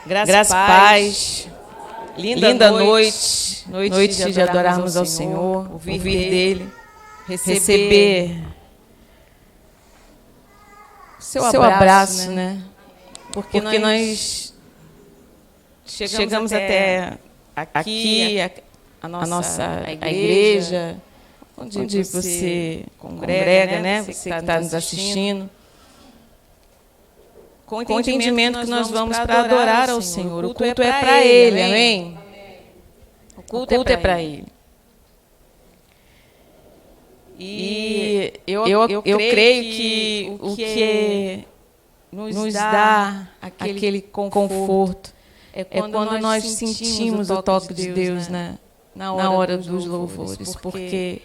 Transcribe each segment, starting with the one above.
Graça e paz. Linda noite. Noite de adorarmos ao Senhor, ouvir dele, receber seu abraço, né? Porque nós chegamos até aqui, a nossa igreja, onde você congrega, né? Você que está nos assistindo. Com o entendimento que nós vamos para adorar ao Senhor. O culto é para Ele, amém? O culto é para Ele. E eu creio que o que nos dá aquele conforto é quando nós sentimos o toque de Deus na hora dos louvores, porque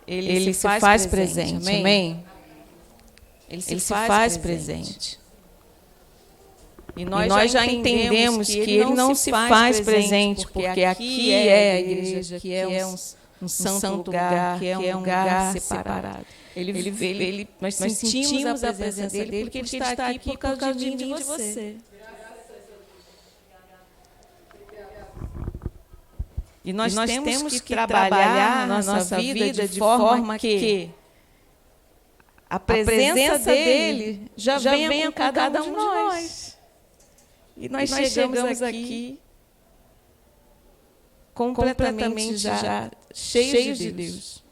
Ele se faz presente, amém? Ele se faz presente. E nós já entendemos que Ele não se faz presente, porque aqui é a igreja, que é um santo lugar, que é um lugar separado. Nós sentimos a presença dele porque Ele está aqui por causa de mim e de você. E nós temos que trabalhar na nossa vida de forma que a presença dele já venha com cada um de nós. E nós chegamos aqui completamente já cheios de Deus.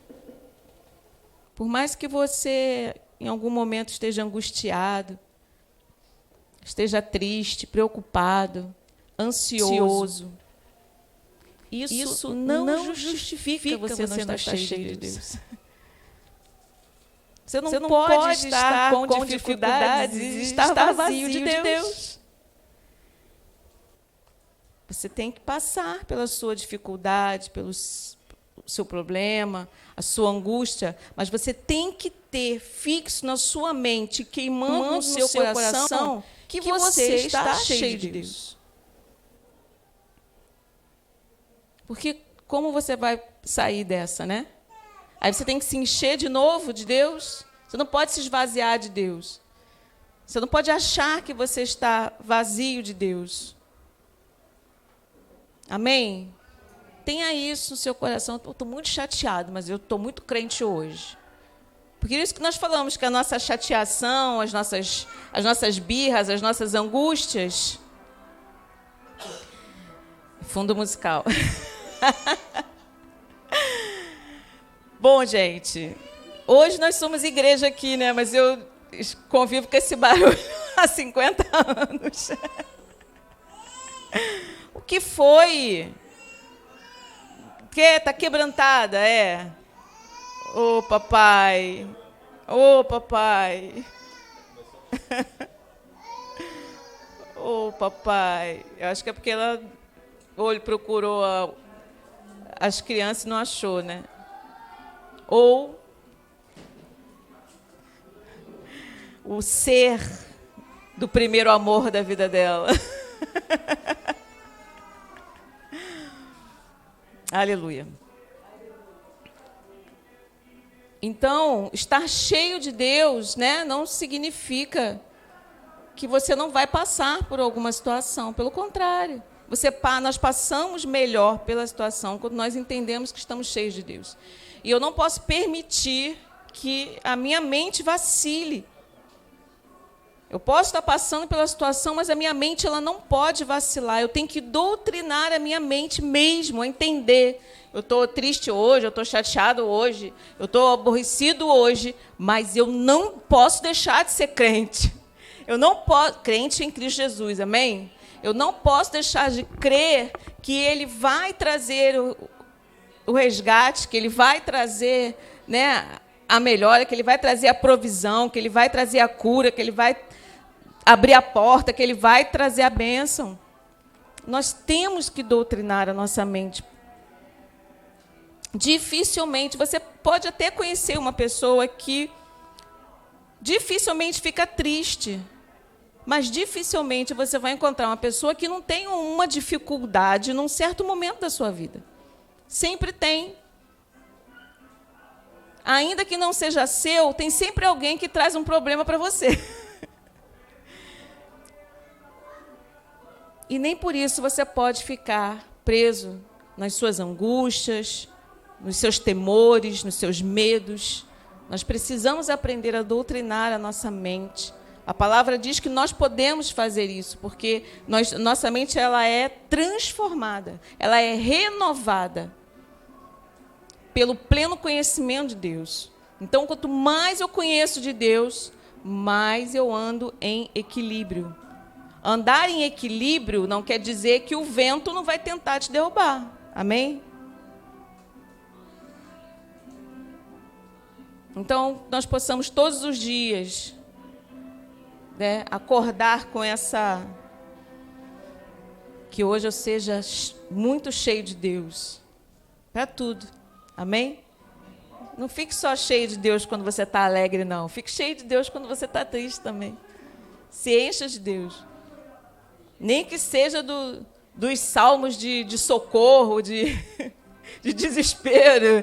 Por mais que você, em algum momento, esteja angustiado, esteja triste, preocupado, ansioso, isso não justifica você não estar cheio de Deus. Você não pode estar com dificuldades e estar vazio de Deus. Você tem que passar pela sua dificuldade, pelo seu problema, a sua angústia, mas você tem que ter fixo na sua mente, queimando no seu coração, que você está cheio de Deus. Porque como você vai sair dessa, né? Aí você tem que se encher de novo de Deus. Você não pode se esvaziar de Deus. Você não pode achar que você está vazio de Deus. Amém? Tenha isso no seu coração. Eu estou muito chateado, mas eu estou muito crente hoje. Por isso que nós falamos que a nossa chateação, as nossas birras, as nossas angústias... Fundo musical. Bom, gente, hoje nós somos igreja aqui, né? Mas eu convivo com esse barulho há 50 anos. O que foi? Que está quebrantada, é? Ô, papai. Ô, papai. Ô, papai. Eu acho que é porque ela procurou as crianças e não achou, né? Ou o ser do primeiro amor da vida dela. Aleluia. Então, estar cheio de Deus, né, não significa que você não vai passar por alguma situação. Pelo contrário, nós passamos melhor pela situação quando nós entendemos que estamos cheios de Deus. E eu não posso permitir que a minha mente vacile. Eu posso estar passando pela situação, mas a minha mente ela não pode vacilar. Eu tenho que doutrinar a minha mente mesmo, a entender. Eu estou triste hoje, eu estou chateado hoje, eu estou aborrecido hoje, mas eu não posso deixar de ser crente. Eu não posso, crente em Cristo Jesus, amém? Eu não posso deixar de crer que Ele vai trazer o resgate, que Ele vai trazer, né, a melhora, que Ele vai trazer a provisão, que Ele vai trazer a cura, que Ele vai abrir a porta, que Ele vai trazer a bênção. Nós temos que doutrinar a nossa mente. Dificilmente, você pode até conhecer uma pessoa que dificilmente fica triste, mas dificilmente você vai encontrar uma pessoa que não tem uma dificuldade num certo momento da sua vida. Sempre tem. Ainda que não seja seu, tem sempre alguém que traz um problema para você. E nem por isso você pode ficar preso nas suas angústias, nos seus temores, nos seus medos. Nós precisamos aprender a doutrinar a nossa mente. A palavra diz que nós podemos fazer isso, porque nossa mente ela é transformada, ela é renovada pelo pleno conhecimento de Deus. Então, quanto mais eu conheço de Deus, mais eu ando em equilíbrio. Andar em equilíbrio não quer dizer que o vento não vai tentar te derrubar. Amém? Então, nós possamos todos os dias, né, acordar com essa... Que hoje eu seja muito cheio de Deus. Para tudo. Amém? Não fique só cheio de Deus quando você está alegre, não. Fique cheio de Deus quando você está triste também. Se encha de Deus. Nem que seja dos salmos de socorro, de desespero,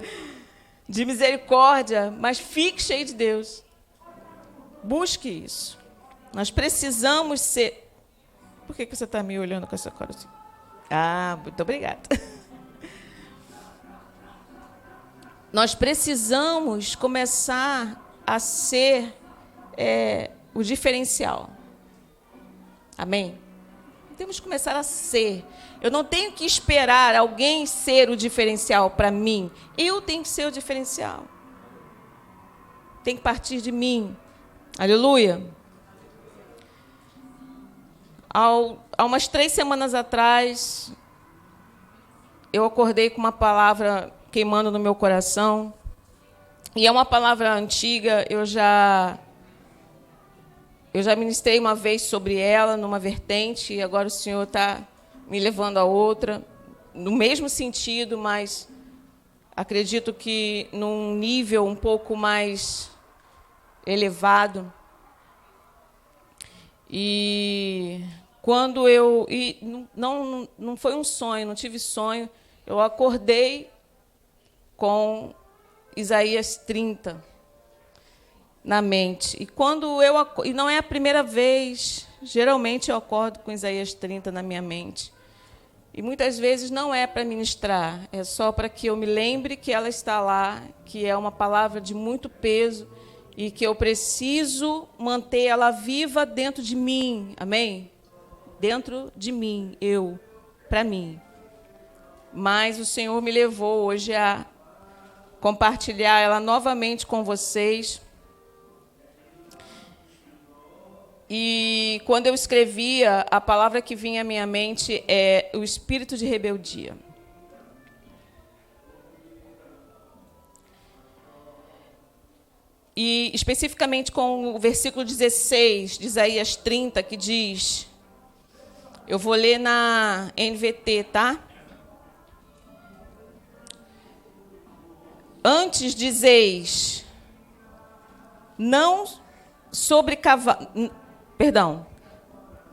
de misericórdia, mas fique cheio de Deus. Busque isso. Nós precisamos ser... Por que você está me olhando com essa cara assim? Ah, muito obrigada. Nós precisamos começar a ser o diferencial. Amém? Temos que começar a ser. Eu não tenho que esperar alguém ser o diferencial para mim. Eu tenho que ser o diferencial. Tem que partir de mim. Aleluia. Há umas 3 semanas atrás, eu acordei com uma palavra queimando no meu coração. E é uma palavra antiga, eu já ministrei uma vez sobre ela, numa vertente, e agora o Senhor está me levando a outra, no mesmo sentido, mas acredito que num nível um pouco mais elevado. E quando não foi um sonho, não tive sonho, eu acordei com Isaías 30 na mente. E não é a primeira vez, geralmente eu acordo com Isaías 30 na minha mente. E muitas vezes não é para ministrar, é só para que eu me lembre que ela está lá, que é uma palavra de muito peso e que eu preciso manter ela viva dentro de mim. Amém? Dentro de mim, para mim. Mas o Senhor me levou hoje a compartilhar ela novamente com vocês. E quando eu escrevia, a palavra que vinha à minha mente é o espírito de rebeldia. E especificamente com o versículo 16 de Isaías 30, que diz... Eu vou ler na NVT, tá? Antes dizeis, não sobre cavalo... Perdão.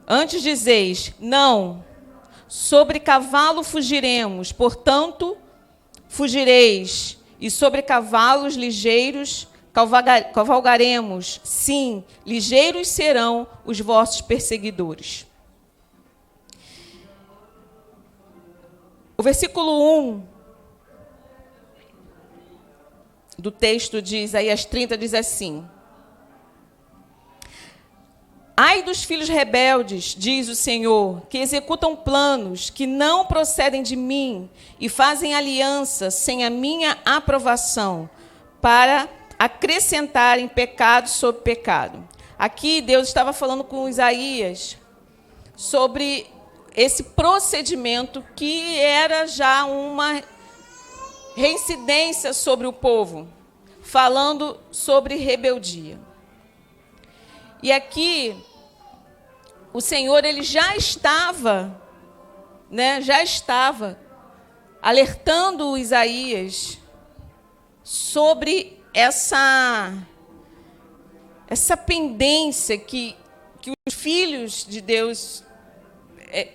Antes dizeis, não, sobre cavalo fugiremos, portanto, fugireis, e sobre cavalos ligeiros cavalgaremos. Sim, ligeiros serão os vossos perseguidores. O versículo 1 do texto de Isaías 30 diz assim: Ai dos filhos rebeldes, diz o Senhor, que executam planos que não procedem de mim e fazem aliança sem a minha aprovação, para acrescentarem pecado sobre pecado. Aqui Deus estava falando com Isaías sobre esse procedimento que era já uma reincidência sobre o povo, falando sobre rebeldia. E aqui o Senhor ele já estava alertando Isaías sobre essa pendência que os filhos de Deus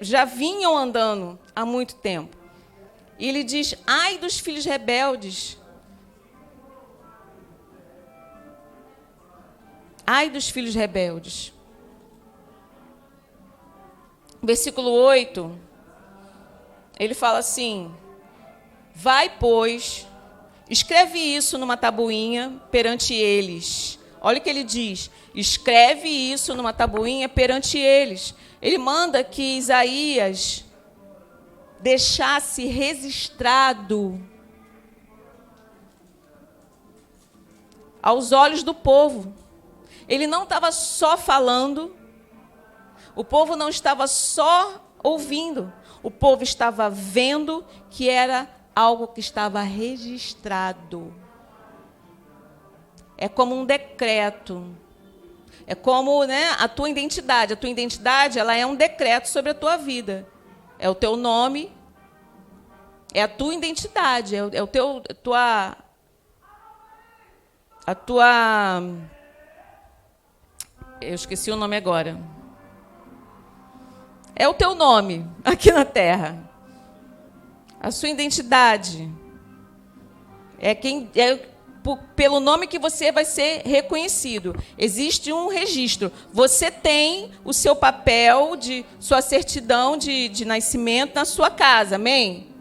já vinham andando há muito tempo. E ele diz, ai dos filhos rebeldes. Ai dos filhos rebeldes. versículo 8, ele fala assim: vai, pois, escreve isso numa tabuinha perante eles. Olha o que ele diz: escreve isso numa tabuinha perante eles. Ele manda que Isaías deixasse registrado aos olhos do povo. Ele não estava só falando, o povo não estava só ouvindo, o povo estava vendo que era algo que estava registrado. É como um decreto. É como, né, a tua identidade. A tua identidade, ela é um decreto sobre a tua vida. É o teu nome, é a tua identidade, é o teu, a tua... Eu esqueci o nome agora. É o teu nome aqui na Terra. A sua identidade. Pelo nome que você vai ser reconhecido. Existe um registro. Você tem o seu papel, sua certidão de nascimento na sua casa. Amém?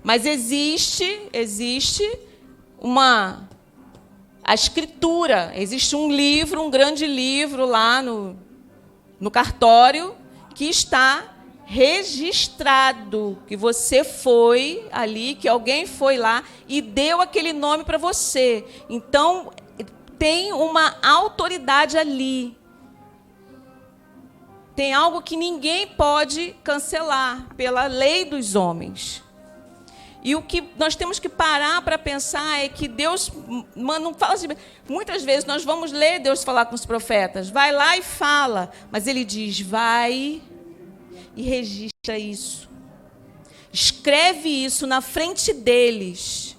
Mas existe a escritura. Existe um livro, um grande livro lá no cartório, que está registrado, que você foi ali, que alguém foi lá e deu aquele nome para você. Então, tem uma autoridade ali. Tem algo que ninguém pode cancelar pela lei dos homens. E o que nós temos que parar para pensar é que Deus não fala assim. Muitas vezes nós vamos ler Deus falar com os profetas. Vai lá e fala. Mas ele diz, vai e registra isso. Escreve isso na frente deles.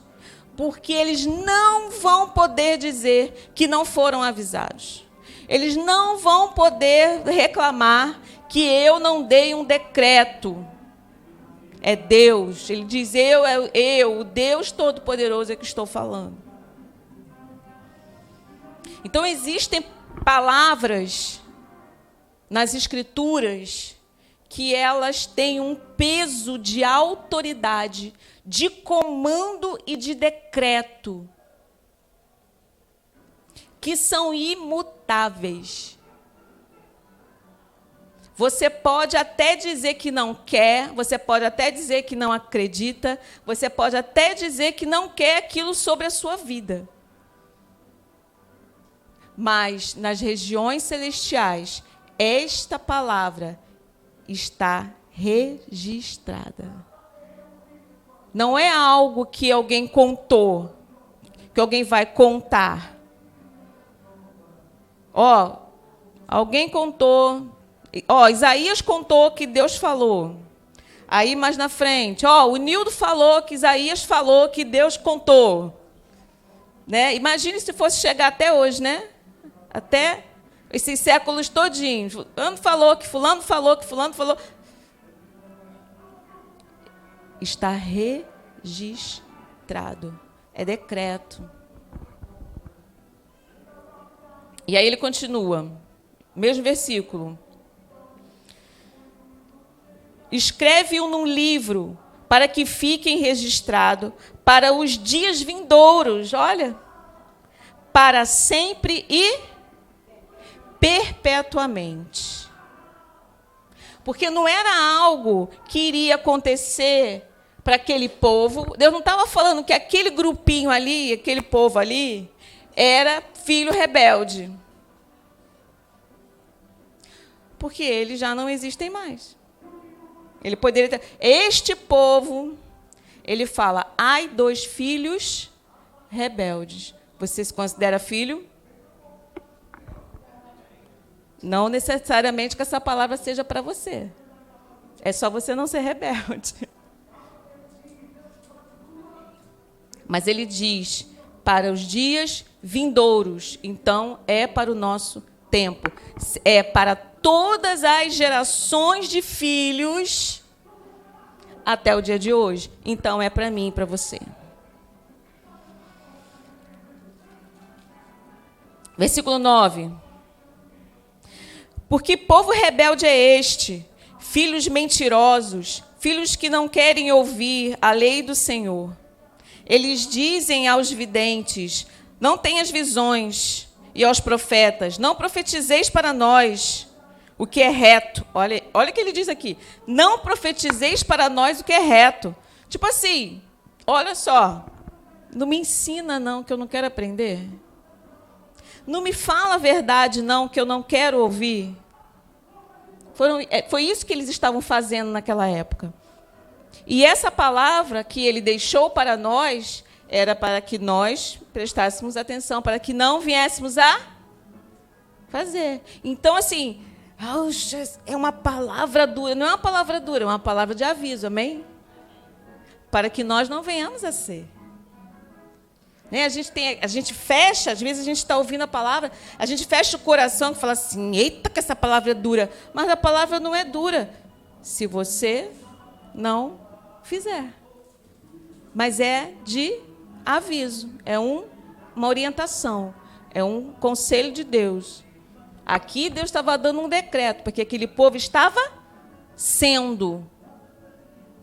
Porque eles não vão poder dizer que não foram avisados. Eles não vão poder reclamar que eu não dei um decreto. É Deus. Ele diz, eu, o Deus Todo-Poderoso é que estou falando. Então, existem palavras nas Escrituras que elas têm um peso de autoridade, de comando e de decreto, que são imutáveis. Você pode até dizer que não quer, você pode até dizer que não acredita, você pode até dizer que não quer aquilo sobre a sua vida. Mas, nas regiões celestiais, esta palavra está registrada. Não é algo que alguém contou, que alguém vai contar. Alguém contou... Isaías contou que Deus falou. Aí, mais na frente, o Nildo falou que Isaías falou que Deus contou. Né? Imagine se fosse chegar até hoje, né? Até esses séculos todinhos. Fulano falou que fulano falou que fulano falou. Está registrado. É decreto. E aí ele continua. Mesmo versículo. Escreve-o num livro, para que fiquem registrados para os dias vindouros, olha, para sempre e perpetuamente. Porque não era algo que iria acontecer para aquele povo. Deus não estava falando que aquele grupinho ali, aquele povo ali, era filho rebelde. Porque eles já não existem mais. Ele poderia ter... Este povo, ele fala, ai dos filhos rebeldes. Você se considera filho? Não necessariamente que essa palavra seja para você. É só você não ser rebelde. Mas ele diz, para os dias vindouros. Então, é para o nosso tempo. É para todas as gerações de filhos até o dia de hoje. Então, é para mim e para você. Versículo 9. Porque povo rebelde é este, filhos mentirosos, filhos que não querem ouvir a lei do Senhor. Eles dizem aos videntes: não tenhas visões, e aos profetas: não profetizeis para nós o que é reto. Olha o que ele diz aqui: não profetizeis para nós o que é reto. Tipo assim, olha só, não me ensina não, que eu não quero aprender. Não me fala a verdade não, que eu não quero ouvir. Foi isso que eles estavam fazendo naquela época. E essa palavra que ele deixou para nós era para que nós prestássemos atenção, para que não viéssemos a fazer. Então, assim, é uma palavra dura. Não é uma palavra dura, é uma palavra de aviso, amém? Para que nós não venhamos a ser. Né? A gente fecha, às vezes a gente está ouvindo a palavra, a gente fecha o coração e fala assim: eita, que essa palavra é dura. Mas a palavra não é dura se você não fizer. Mas é de aviso, é uma orientação, é um conselho de Deus. Aqui Deus estava dando um decreto, porque aquele povo estava sendo.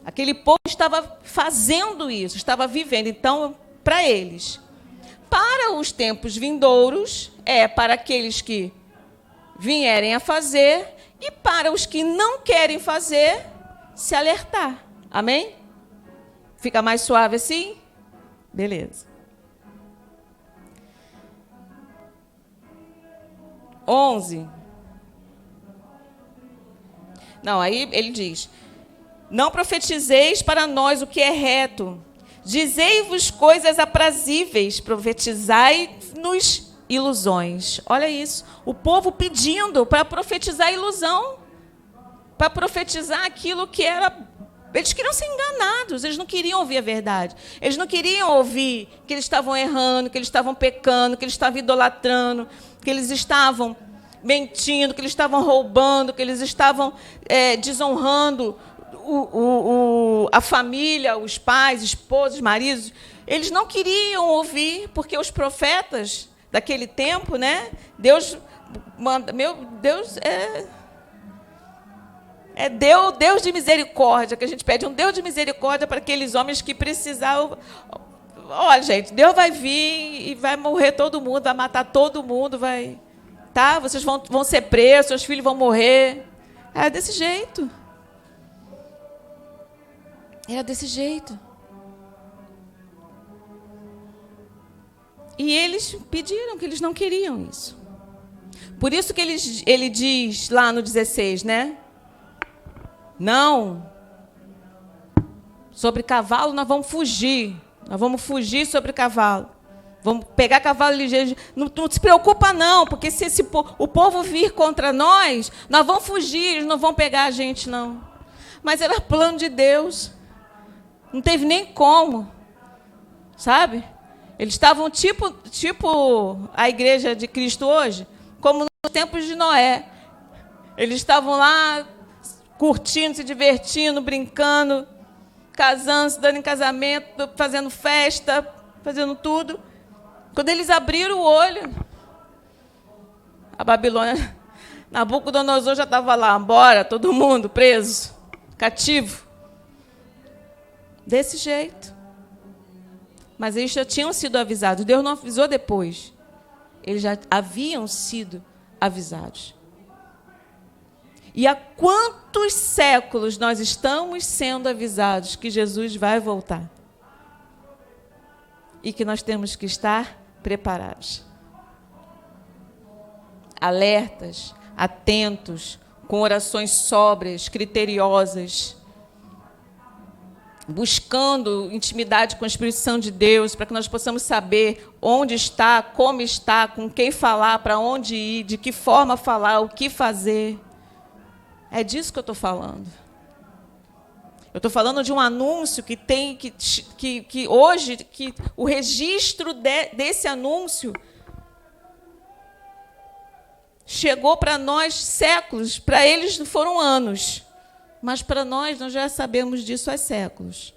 Aquele povo estava fazendo isso, estava vivendo. Então, para eles. Para os tempos vindouros, é para aqueles que vierem a fazer, e para os que não querem fazer, se alertar. Amém? Fica mais suave assim? Beleza. 11. Não, aí ele diz: não profetizeis para nós o que é reto. Dizei-vos coisas aprazíveis, profetizai-nos ilusões. Olha isso. O povo pedindo para profetizar ilusão. Para profetizar aquilo que era... Eles queriam ser enganados, eles não queriam ouvir a verdade. Eles não queriam ouvir que eles estavam errando, que eles estavam pecando, que eles estavam idolatrando, que eles estavam mentindo, que eles estavam roubando, que eles estavam desonrando a família, os pais, esposos, maridos. Eles não queriam ouvir, porque os profetas daquele tempo, né? Deus manda... Meu Deus Deus de misericórdia, que a gente pede um Deus de misericórdia para aqueles homens que precisavam. Olha, gente, Deus vai vir e vai morrer todo mundo, vai matar todo mundo, vai, tá? Vocês vão ser presos, seus filhos vão morrer. Era desse jeito. Era desse jeito. E eles pediram, que eles não queriam isso. Por isso que ele diz lá no 16, né? Não. Sobre cavalo nós vamos fugir. Nós vamos fugir sobre cavalo. Vamos pegar cavalo ligeiro. Não se preocupa não, porque se o povo vir contra nós vamos fugir, eles não vão pegar a gente, não. Mas era plano de Deus. Não teve nem como. Sabe? Eles estavam tipo a igreja de Cristo hoje, como nos tempos de Noé. Eles estavam lá curtindo, se divertindo, brincando, casando, se dando em casamento, fazendo festa, fazendo tudo. Quando eles abriram o olho, a Babilônia, Nabucodonosor já estava lá, bora, todo mundo preso, cativo. Desse jeito. Mas eles já tinham sido avisados. Deus não avisou depois. Eles já haviam sido avisados. E há quantos séculos nós estamos sendo avisados que Jesus vai voltar? E que nós temos que estar preparados. Alertas, atentos, com orações sóbrias, criteriosas, buscando intimidade com a Espírito Santo de Deus, para que nós possamos saber onde está, como está, com quem falar, para onde ir, de que forma falar, o que fazer. É disso que eu estou falando. Eu estou falando de um anúncio que tem que hoje que o registro desse anúncio chegou para nós séculos, para eles foram anos, mas para nós já sabemos disso há séculos.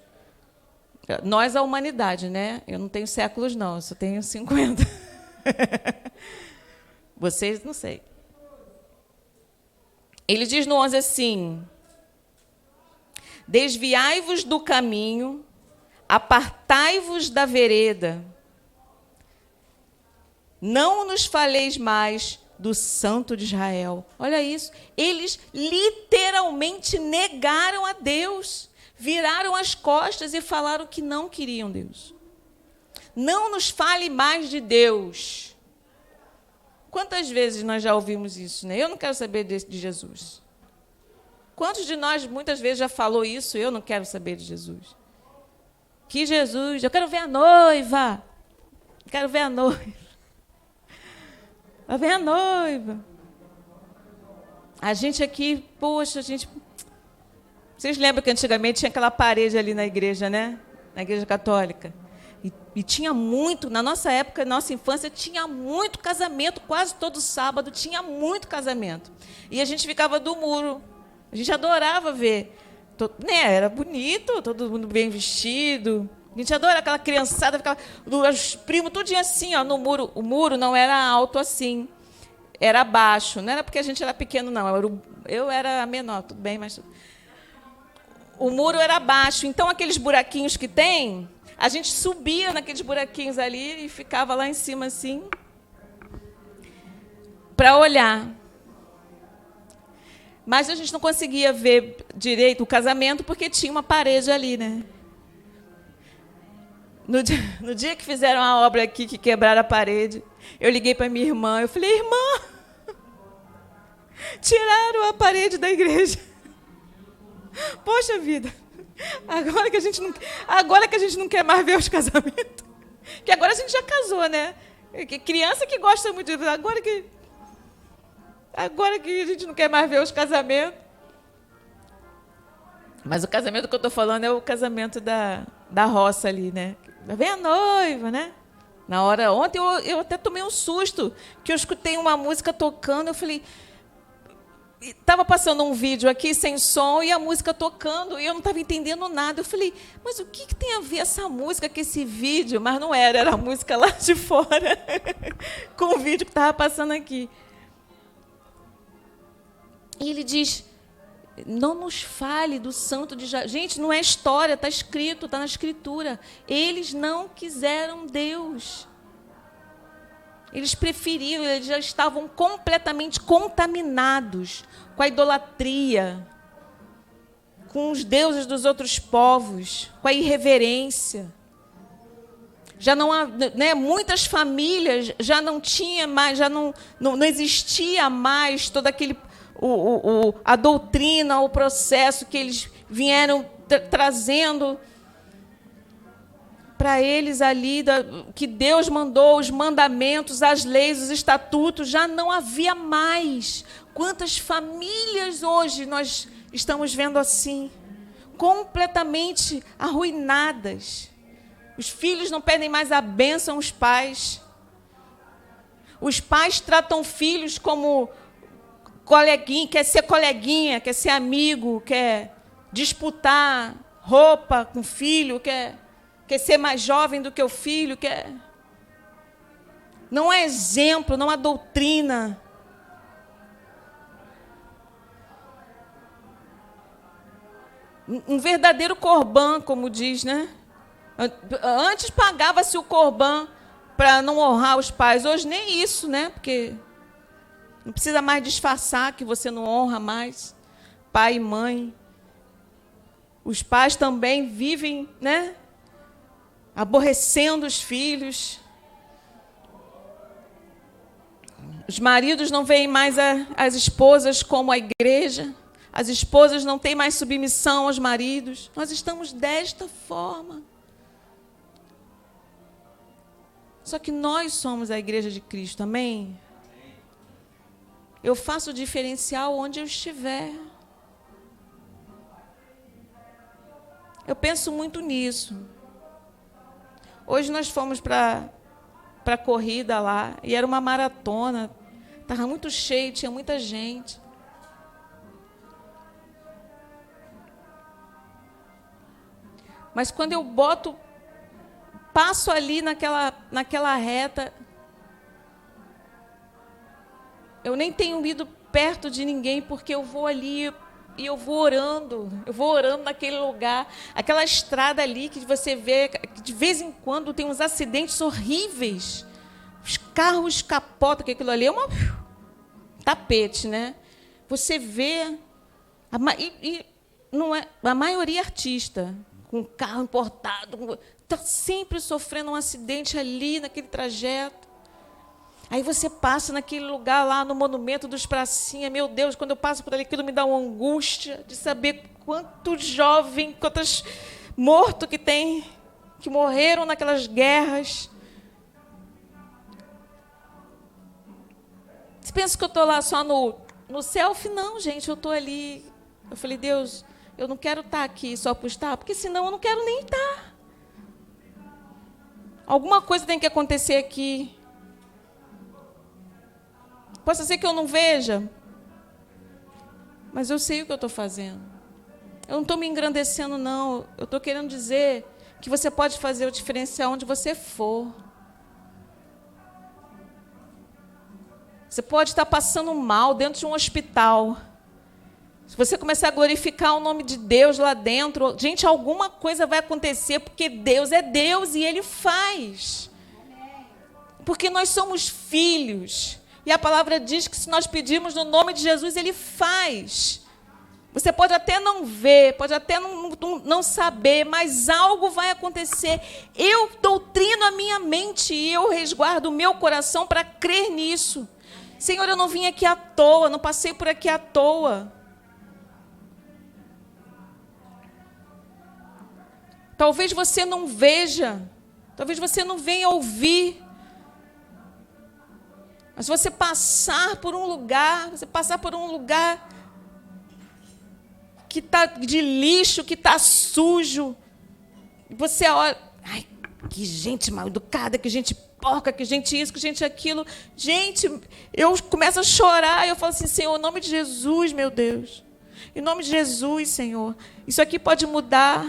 Nós, a humanidade, né? Eu não tenho séculos, não, eu só tenho 50. Vocês, não sei. Ele diz no 11 assim: Desviai-vos do caminho, apartai-vos da vereda. Não nos faleis mais do Santo de Israel. Olha isso. Eles literalmente negaram a Deus. Viraram as costas e falaram que não queriam Deus. Não nos fale mais de Deus. Quantas vezes nós já ouvimos isso, né? Eu não quero saber de Jesus. Quantos de nós muitas vezes já falou isso? Eu não quero saber de Jesus. Que Jesus, eu quero ver a noiva. Quero ver a noiva. Vai ver a noiva. A gente aqui, poxa, a gente... Vocês lembram que antigamente tinha aquela parede ali na igreja, né? Na igreja católica. E tinha muito, na nossa época, na nossa infância, tinha muito casamento, quase todo sábado tinha muito casamento. E a gente ficava do muro. A gente adorava ver. Era bonito, todo mundo bem vestido. A gente adora aquela criançada, ficava, os primos tudinho assim, ó, no muro. O muro não era alto assim, era baixo. Não era porque a gente era pequeno, não. Eu era menor, tudo bem, mas... O muro era baixo. Então, aqueles buraquinhos que tem, a gente subia naqueles buraquinhos ali e ficava lá em cima, assim, para olhar. Mas a gente não conseguia ver direito o casamento porque tinha uma parede ali, né? No dia que fizeram a obra aqui, que quebraram a parede, eu liguei para minha irmã, eu falei, irmã, tiraram a parede da igreja. Poxa vida, agora que a gente não quer mais ver os casamentos, que agora a gente já casou, né? Criança que gosta muito de... Agora que a gente não quer mais ver os casamentos. Mas o casamento que eu estou falando é o casamento da roça ali, né? Vem a noiva, né? Na hora, ontem eu até tomei um susto, que eu escutei uma música tocando, eu falei... Estava passando um vídeo aqui sem som e a música tocando, e eu não estava entendendo nada. Eu falei, mas o que tem a ver essa música com esse vídeo? Mas não era a música lá de fora, com o vídeo que estava passando aqui. E ele diz, não nos fale do santo de Israel. Gente, não é história, está escrito, está na Escritura. Eles não quiseram Deus. Eles preferiram, eles já estavam completamente contaminados com a idolatria, com os deuses dos outros povos, com a irreverência. Já não há, né, muitas famílias já não tinha mais, já não existia mais todo aquele a doutrina, o processo que eles vieram trazendo para eles ali, que Deus mandou, os mandamentos, as leis, os estatutos, já não havia mais. Quantas famílias hoje nós estamos vendo assim, completamente arruinadas. Os filhos não pedem mais a bênção aos pais. Os pais tratam filhos como coleguinha, quer ser amigo, quer disputar roupa com o filho, quer ser mais jovem do que o filho, não há exemplo, não há doutrina. Um verdadeiro corbã, como diz, né? Antes pagava-se o corbã para não honrar os pais. Hoje nem isso, né? Porque não precisa mais disfarçar que você não honra mais pai e mãe. Os pais também vivem, né, aborrecendo os filhos. Os maridos não veem mais as esposas como a igreja. As esposas não têm mais submissão aos maridos. Nós estamos desta forma. Só que nós somos a igreja de Cristo, amém? Eu faço o diferencial onde eu estiver. Eu penso muito nisso. Hoje nós fomos para a corrida lá, e era uma maratona. Estava muito cheio, tinha muita gente. Mas quando eu passo ali naquela reta, eu nem tenho ido perto de ninguém, porque eu vou ali e eu vou orando naquele lugar, aquela estrada ali que você vê, que de vez em quando tem uns acidentes horríveis, os carros capotam, que aquilo ali é um tapete, né? Você vê, não é, a maioria artista, com carro importado, está sempre sofrendo um acidente ali naquele trajeto. Aí você passa naquele lugar lá no Monumento dos Pracinha. Meu Deus, quando eu passo por ali, aquilo me dá uma angústia de saber quantos jovens, quantos mortos que tem, que morreram naquelas guerras. Você pensa que eu estou lá só no selfie? Não, gente, eu estou ali. Eu falei, Deus, eu não quero estar aqui só por estar, porque senão eu não quero nem estar. Alguma coisa tem que acontecer aqui. Pode ser que eu não veja, mas eu sei o que eu estou fazendo. Eu não estou me engrandecendo, não. Eu estou querendo dizer que você pode fazer o diferencial onde você for. Você pode estar passando mal dentro de um hospital. Se você começar a glorificar o nome de Deus lá dentro, gente, alguma coisa vai acontecer, porque Deus é Deus e Ele faz. Porque nós somos filhos. E a palavra diz que se nós pedirmos no nome de Jesus, Ele faz. Você pode até não ver, pode até não saber, mas algo vai acontecer. Eu doutrino a minha mente e eu resguardo o meu coração para crer nisso. Senhor, eu não vim aqui à toa, não passei por aqui à toa. Talvez você não veja, talvez você não venha ouvir. Mas você passar por um lugar que está de lixo, que está sujo, e você olha, ai, que gente mal educada, que gente porca, que gente isso, que gente aquilo. Gente, eu começo a chorar, e eu falo assim, Senhor, em nome de Jesus, meu Deus, em nome de Jesus, Senhor, isso aqui pode mudar.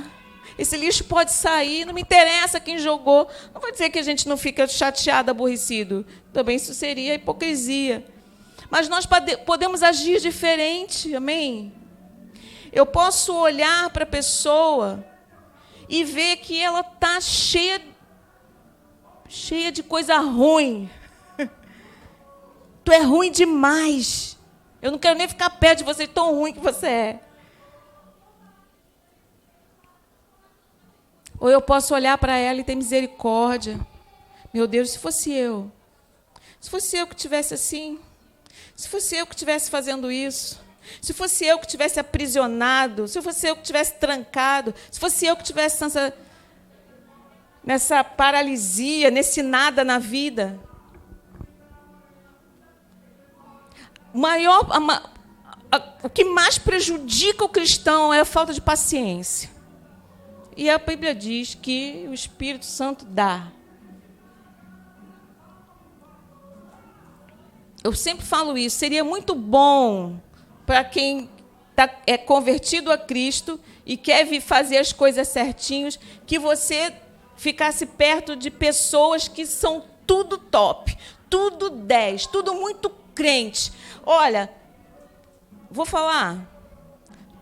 Esse lixo pode sair, não me interessa quem jogou. Não vou dizer que a gente não fica chateado, aborrecido. Também isso seria hipocrisia. Mas nós podemos agir diferente, amém? Eu posso olhar para a pessoa e ver que ela está cheia de coisa ruim. Tu é ruim demais. Eu não quero nem ficar perto de você, tão ruim que você é. Ou eu posso olhar para ela e ter misericórdia. Meu Deus, se fosse eu que estivesse assim, se fosse eu que estivesse fazendo isso, se fosse eu que estivesse aprisionado, se fosse eu que estivesse trancado, se fosse eu que estivesse nessa paralisia, nesse nada na vida. O que mais prejudica o cristão é a falta de paciência. E a Bíblia diz que o Espírito Santo dá. Eu sempre falo isso. Seria muito bom para quem é convertido a Cristo e quer fazer as coisas certinhos, que você ficasse perto de pessoas que são tudo top, tudo 10, tudo muito crente. Olha, vou falar,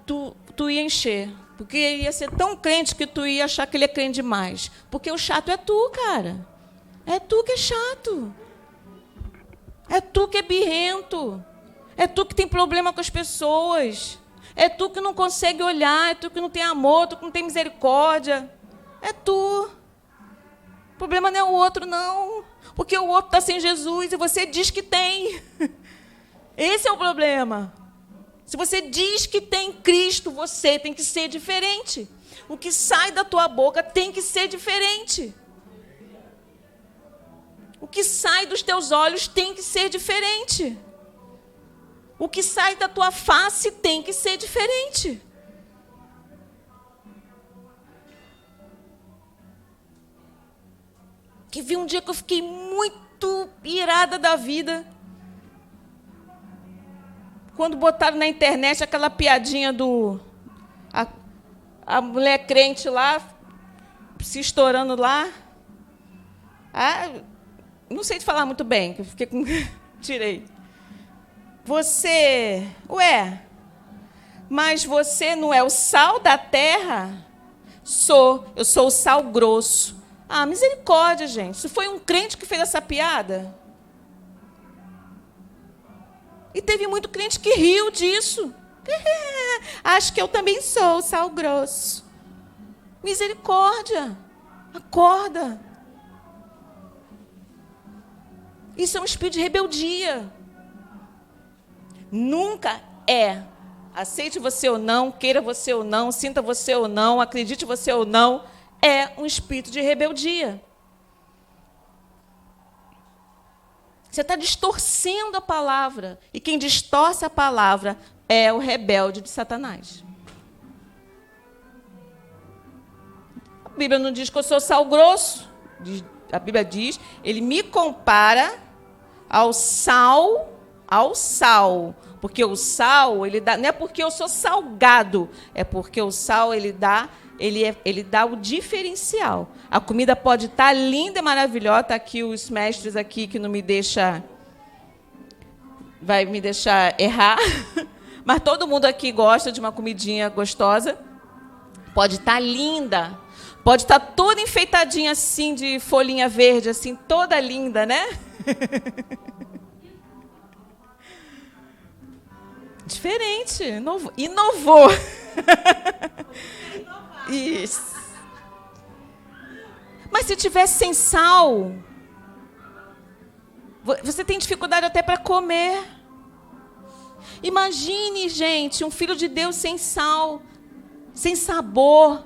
tu ia encher. Porque ele ia ser tão crente que tu ia achar que ele é crente demais. Porque o chato é tu, cara. É tu que é chato. É tu que é birrento. É tu que tem problema com as pessoas. É tu que não consegue olhar. É tu que não tem amor. Tu que não tem misericórdia. É tu. O problema não é o outro, não. Porque o outro está sem Jesus e você diz que tem. Esse é o problema. Se você diz que tem Cristo, você tem que ser diferente. O que sai da tua boca tem que ser diferente. O que sai dos teus olhos tem que ser diferente. O que sai da tua face tem que ser diferente. Que vi um dia que eu fiquei muito irada da vida. Quando botaram na internet aquela piadinha a mulher crente lá, se estourando lá. Não sei te falar muito bem, que eu fiquei com... Tirei. Mas você não é o sal da terra? Sou. Eu sou o sal grosso. Ah, misericórdia, gente. Isso foi um crente que fez essa piada? E teve muito crente que riu disso. Acho que eu também sou o sal grosso. Misericórdia. Acorda. Isso é um espírito de rebeldia. Nunca é. Aceite você ou não, queira você ou não, sinta você ou não, acredite você ou não, é um espírito de rebeldia. Você está distorcendo a palavra. E quem distorce a palavra é o rebelde de Satanás. A Bíblia não diz que eu sou sal grosso. A Bíblia diz, ele me compara ao sal. Porque o sal, ele dá, não é porque eu sou salgado, é porque o sal, ele dá o diferencial. A comida pode estar linda e maravilhosa, está aqui os mestres aqui que não me vai me deixar errar, mas todo mundo aqui gosta de uma comidinha gostosa. Pode estar linda, pode estar toda enfeitadinha assim, de folhinha verde, assim, toda linda, né? Diferente, inovou. Isso. Mas se tivesse sem sal, você tem dificuldade até para comer. Imagine, gente, um filho de Deus sem sal, sem sabor,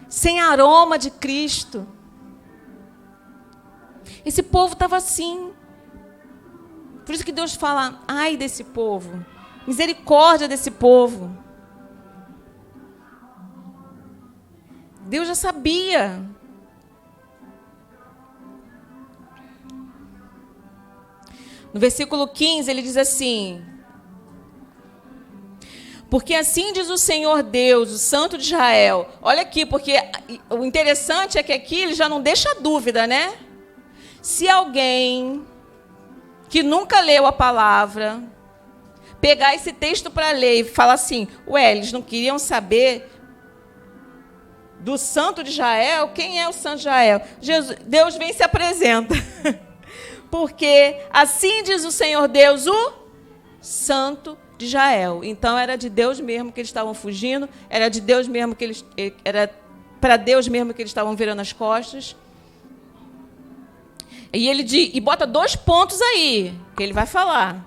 sem aroma de Cristo. Esse povo estava assim. Por isso que Deus fala, ai desse povo. Misericórdia desse povo. Deus já sabia. No versículo 15, ele diz assim: porque assim diz o Senhor Deus, o Santo de Israel. Olha aqui, porque o interessante é que aqui ele já não deixa dúvida, né? Se alguém que nunca leu a palavra pegar esse texto para ler e falar assim, ué, eles não queriam saber do Santo de Israel? Quem é o Santo de Israel? Deus vem e se apresenta. Porque assim diz o Senhor Deus, o Santo de Israel. Então era de Deus mesmo que eles estavam fugindo, era de Deus mesmo que eles, era para Deus mesmo que eles estavam virando as costas. E ele bota 2 pontos aí, que ele vai falar.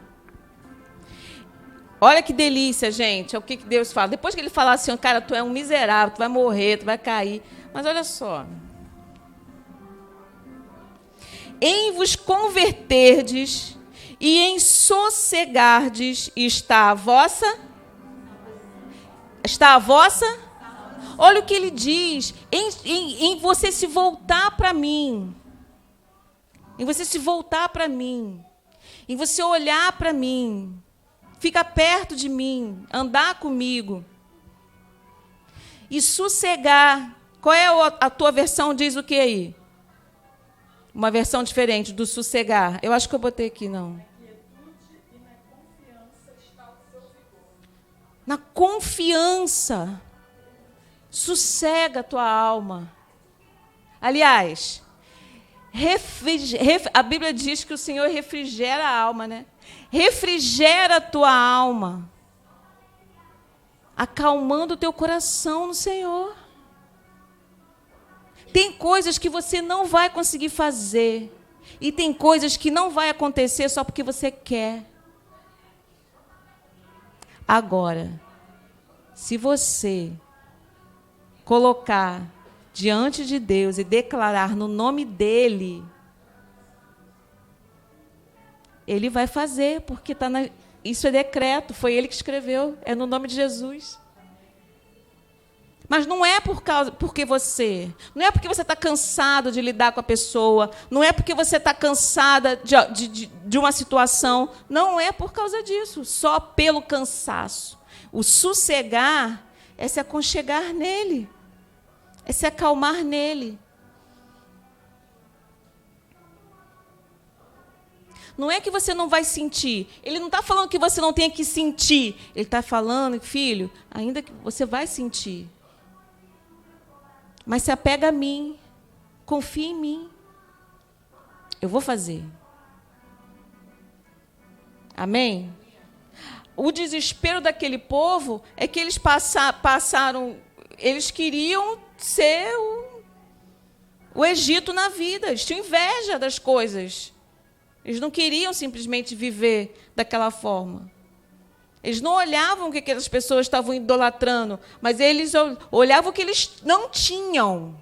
Olha que delícia, gente. É o que Deus fala. Depois que ele falar assim, cara, tu é um miserável, tu vai morrer, tu vai cair. Mas olha só. Em vos converterdes e em sossegardes está a vossa... Está a vossa... Olha o que ele diz. Em você se voltar para mim. Em você se voltar para mim. Em você olhar para mim. Fica perto de mim, andar comigo. E sossegar. Qual é a tua versão? Diz o que aí? Uma versão diferente do sossegar. Eu acho que eu botei aqui, não. Na confiança. Sossega a tua alma. Aliás, a Bíblia diz que o Senhor refrigera a alma, né? Refrigera a tua alma, acalmando o teu coração no Senhor. Tem coisas que você não vai conseguir fazer, e tem coisas que não vai acontecer só porque você quer. Agora, se você colocar diante de Deus e declarar no nome dEle, Ele vai fazer, porque isso é decreto, foi Ele que escreveu, é no nome de Jesus. Mas não é porque você está cansado de lidar com a pessoa, não é porque você está cansada de uma situação, não é por causa disso, só pelo cansaço. O sossegar é se aconchegar nele, é se acalmar nele. Não é que você não vai sentir. Ele não está falando que você não tenha que sentir. Ele está falando, filho, ainda que você vai sentir. Mas se apega a mim. Confia em mim. Eu vou fazer. Amém? O desespero daquele povo é que eles passaram... Eles queriam ser o Egito na vida. Eles tinham inveja das coisas. Eles não queriam simplesmente viver daquela forma. Eles não olhavam o que aquelas pessoas estavam idolatrando, mas eles olhavam o que eles não tinham.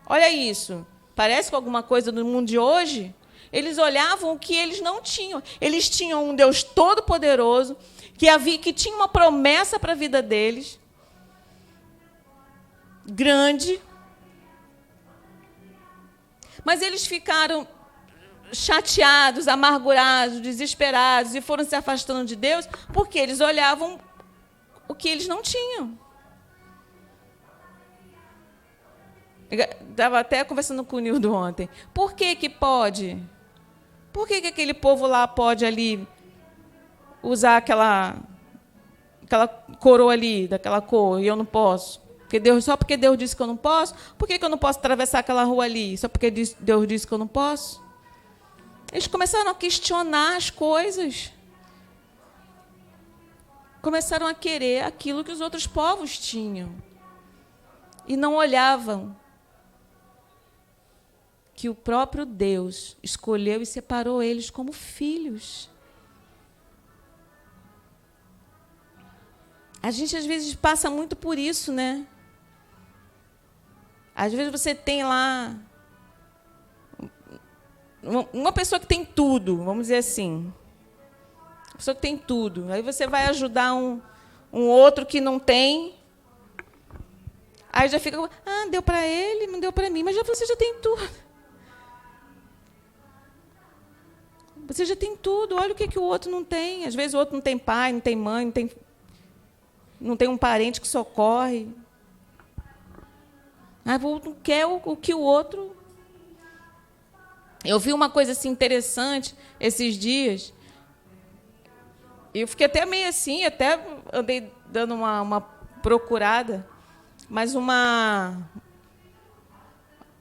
Olha isso. Parece com alguma coisa do mundo de hoje? Eles olhavam o que eles não tinham. Eles tinham um Deus todo-poderoso, que tinha uma promessa para a vida deles, grande. Mas eles ficaram chateados, amargurados, desesperados e foram se afastando de Deus porque eles olhavam o que eles não tinham. Estava até conversando com o Nildo ontem. Por que pode? Por que aquele povo lá pode ali usar aquela coroa ali, daquela cor, e eu não posso? Só porque Deus disse que eu não posso? Por que eu não posso atravessar aquela rua ali? Só porque Deus disse que eu não posso? Eles começaram a questionar as coisas. Começaram a querer aquilo que os outros povos tinham. E não olhavam que o próprio Deus escolheu e separou eles como filhos. A gente, às vezes, passa muito por isso, né? Às vezes você tem lá uma pessoa que tem tudo, vamos dizer assim. Uma pessoa que tem tudo. Aí você vai ajudar um outro que não tem. Aí já fica, deu para ele, não deu para mim. Mas você já tem tudo. Você já tem tudo. Olha o que o outro não tem. Às vezes o outro não tem pai, não tem mãe, não tem um parente que socorre. Aí o outro quer o que o outro... Eu vi uma coisa assim interessante esses dias. E eu fiquei até meio assim, até andei dando uma procurada, mas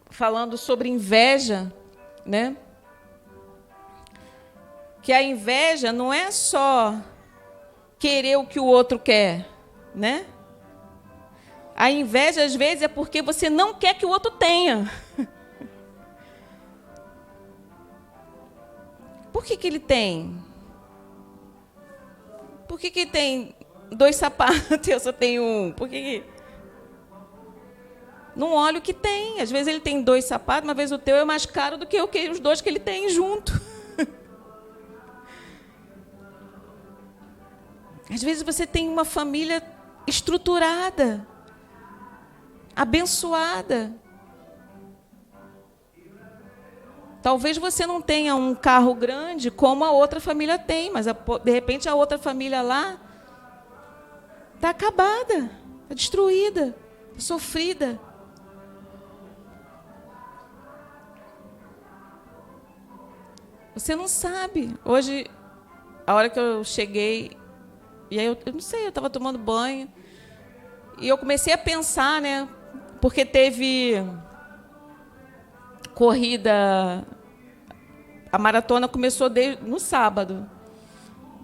falando sobre inveja, né? Que a inveja não é só querer o que o outro quer, né? A inveja, às vezes, é porque você não quer que o outro tenha. Por que ele tem? Por que ele tem 2 sapatos e eu só tenho um? Por que... Não olha o que tem. Às vezes ele tem 2 sapatos, uma vez o teu é mais caro do que os 2 que ele tem junto. Às vezes você tem uma família estruturada, abençoada. Talvez você não tenha um carro grande como a outra família tem, mas, de repente, a outra família lá está acabada, está destruída, está sofrida. Você não sabe. Hoje, a hora que eu cheguei, e aí eu não sei, eu estava tomando banho, e eu comecei a pensar, né? Porque teve corrida, a maratona começou no sábado.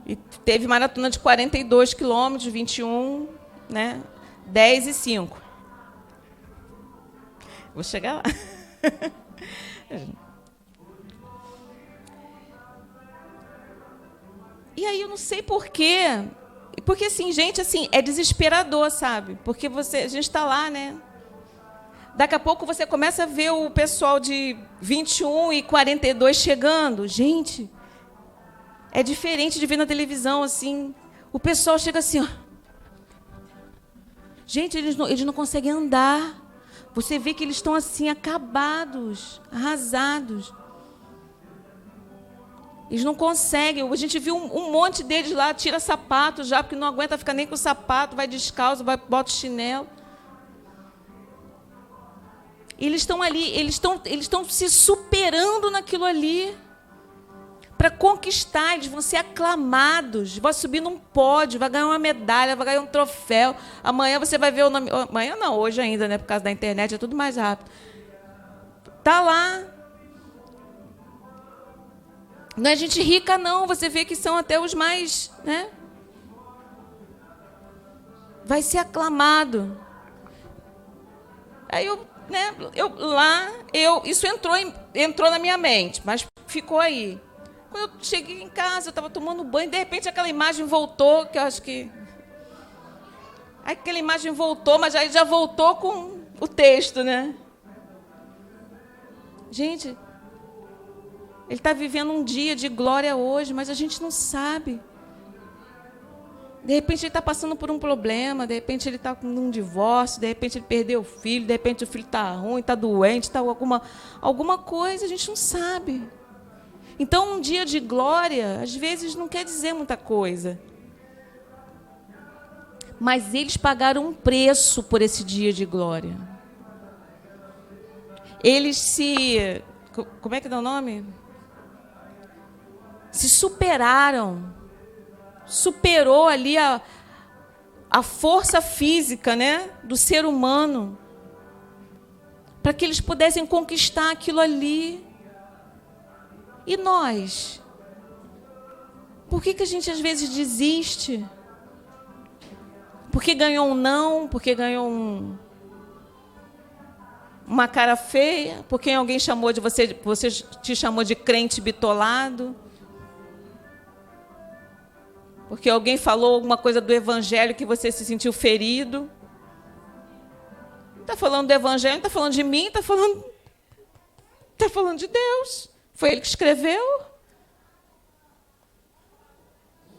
E teve maratona de 42 quilômetros, 21, né? 10 e 5. Vou chegar lá. E aí eu não sei por quê. Porque, assim, gente, assim, é desesperador, sabe? Porque a gente está lá, né? Daqui a pouco você começa a ver o pessoal de 21 e 42 chegando. Gente, é diferente de ver na televisão, assim. O pessoal chega assim, ó. Gente, eles não conseguem andar. Você vê que eles estão assim, acabados, arrasados. Eles não conseguem. A gente viu um monte deles lá, tira sapato já, porque não aguenta ficar nem com o sapato, vai descalço, bota o chinelo. Eles estão ali, eles estão se superando naquilo ali. para conquistar, eles vão ser aclamados, vai subir num pódio, vai ganhar uma medalha, vai ganhar um troféu. Amanhã você vai ver o nome... Amanhã não, hoje ainda, né? Por causa da internet, é tudo mais rápido. Está lá. Não é gente rica, não. Você vê que são até os mais... né? Vai ser aclamado. Aí isso entrou na minha mente, mas ficou aí. Quando eu cheguei em casa, eu estava tomando banho, de repente aquela imagem voltou, que eu acho que... Aquela imagem voltou, mas aí já voltou com o texto, né? Gente, ele está vivendo um dia de glória hoje, mas a gente não sabe. De repente ele está passando por um problema, de repente ele está com um divórcio, de repente ele perdeu o filho, de repente o filho está ruim, está doente, está alguma coisa, a gente não sabe. Então, um dia de glória, às vezes, não quer dizer muita coisa. Mas eles pagaram um preço por esse dia de glória. Eles como é que dá o nome? Se superaram. Superou ali a força física, né, do ser humano. Para que eles pudessem conquistar aquilo ali. E nós? Por que a gente às vezes desiste? Porque ganhou um não, porque ganhou uma cara feia, porque alguém chamou de você te chamou de crente bitolado, porque alguém falou alguma coisa do evangelho que você se sentiu ferido. Está falando do evangelho, não está falando de mim, está falando de Deus. Foi ele que escreveu.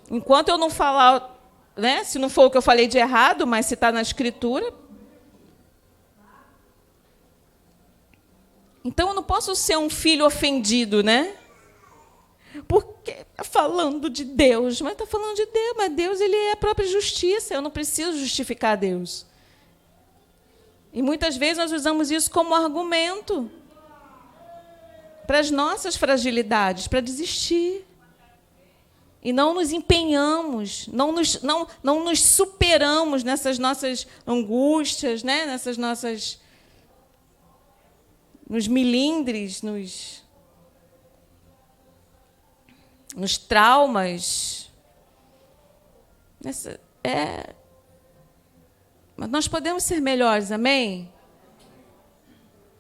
Enquanto eu não falar, né, se não for o que eu falei de errado, mas se está na Escritura. Então eu não posso ser um filho ofendido, né? Porque está falando de Deus, mas está falando de Deus, mas Deus ele é a própria justiça, eu não preciso justificar Deus. E muitas vezes nós usamos isso como argumento para as nossas fragilidades, para desistir. E não nos empenhamos, não nos superamos nessas nossas angústias, né? Nessas nossas... nos milindres, nos traumas. Mas nós podemos ser melhores, amém?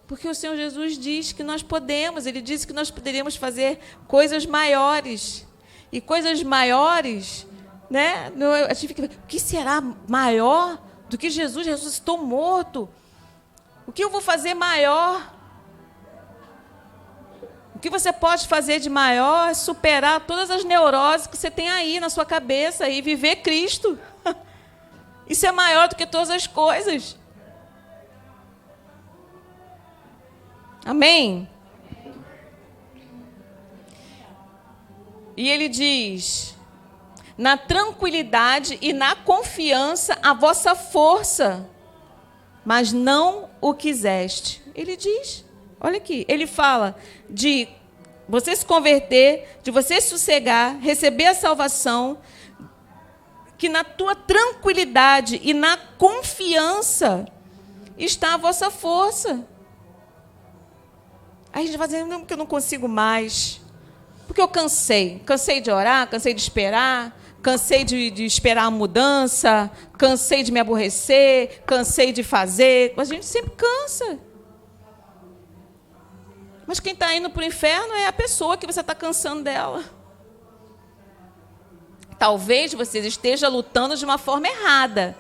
Porque o Senhor Jesus diz que nós podemos, Ele disse que nós poderíamos fazer coisas maiores. E coisas maiores, né? A gente fica, o que será maior do que Jesus ressuscitou morto? O que eu vou fazer maior? O que você pode fazer de maior é superar todas as neuroses que você tem aí na sua cabeça e viver Cristo. Isso é maior do que todas as coisas. Amém? E ele diz: na tranquilidade e na confiança a vossa força, mas não o quiseste. Ele diz, olha aqui, ele fala de você se converter, de você sossegar, receber a salvação, que na tua tranquilidade e na confiança está a vossa força. Aí a gente vai dizer, não, porque eu não consigo mais. Porque eu cansei de orar, cansei de esperar, cansei de esperar a mudança, cansei de me aborrecer, cansei de fazer. A gente sempre cansa. Mas quem está indo para o inferno é a pessoa que você está cansando dela. Talvez você esteja lutando de uma forma errada.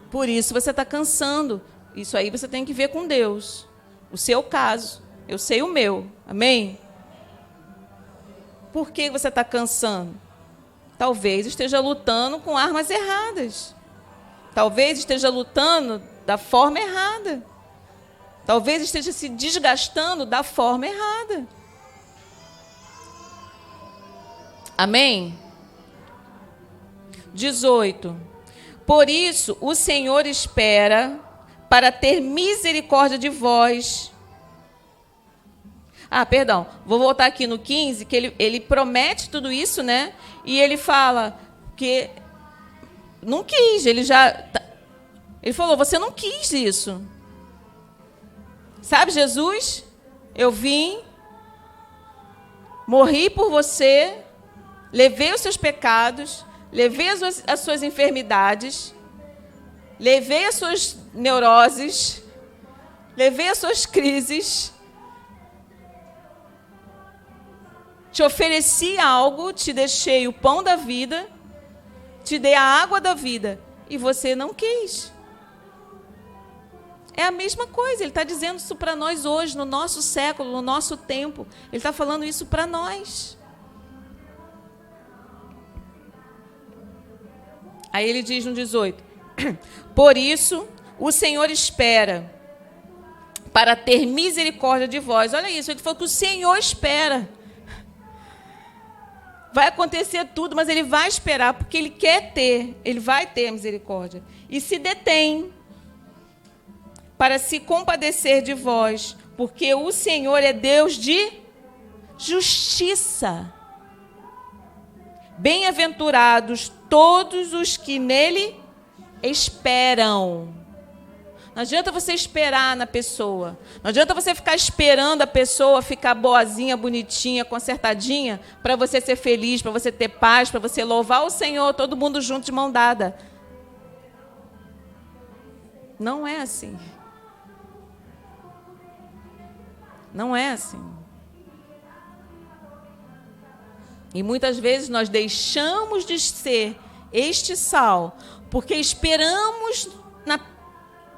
Por isso você está cansando. Isso aí você tem que ver com Deus. O seu caso. Eu sei o meu. Amém? Por que você está cansando? Talvez esteja lutando com armas erradas. Talvez esteja lutando da forma errada. Talvez esteja se desgastando da forma errada. Amém? 18. Por isso, o Senhor espera para ter misericórdia de vós, Perdão, vou voltar aqui no 15, que ele promete tudo isso, né? E ele fala que não quis, ele falou, você não quis isso. Sabe, Jesus, eu vim, morri por você, levei os seus pecados, levei as suas enfermidades, levei as suas neuroses, levei as suas crises, te ofereci algo, te deixei o pão da vida, te dei a água da vida, e você não quis. É a mesma coisa, ele está dizendo isso para nós hoje, no nosso século, no nosso tempo. Ele está falando isso para nós. Aí ele diz no 18, por isso o Senhor espera para ter misericórdia de vós. Olha isso, ele falou que o Senhor espera. Vai acontecer tudo, mas ele vai esperar, porque ele quer ter, ele vai ter misericórdia. E se detém para se compadecer de vós, porque o Senhor é Deus de justiça. Bem-aventurados todos os que nele esperam. Não adianta você esperar na pessoa. Não adianta você ficar esperando a pessoa ficar boazinha, bonitinha, consertadinha, para você ser feliz, para você ter paz, para você louvar o Senhor, todo mundo junto de mão dada. Não é assim. Não é assim. E muitas vezes nós deixamos de ser este sal, porque esperamos na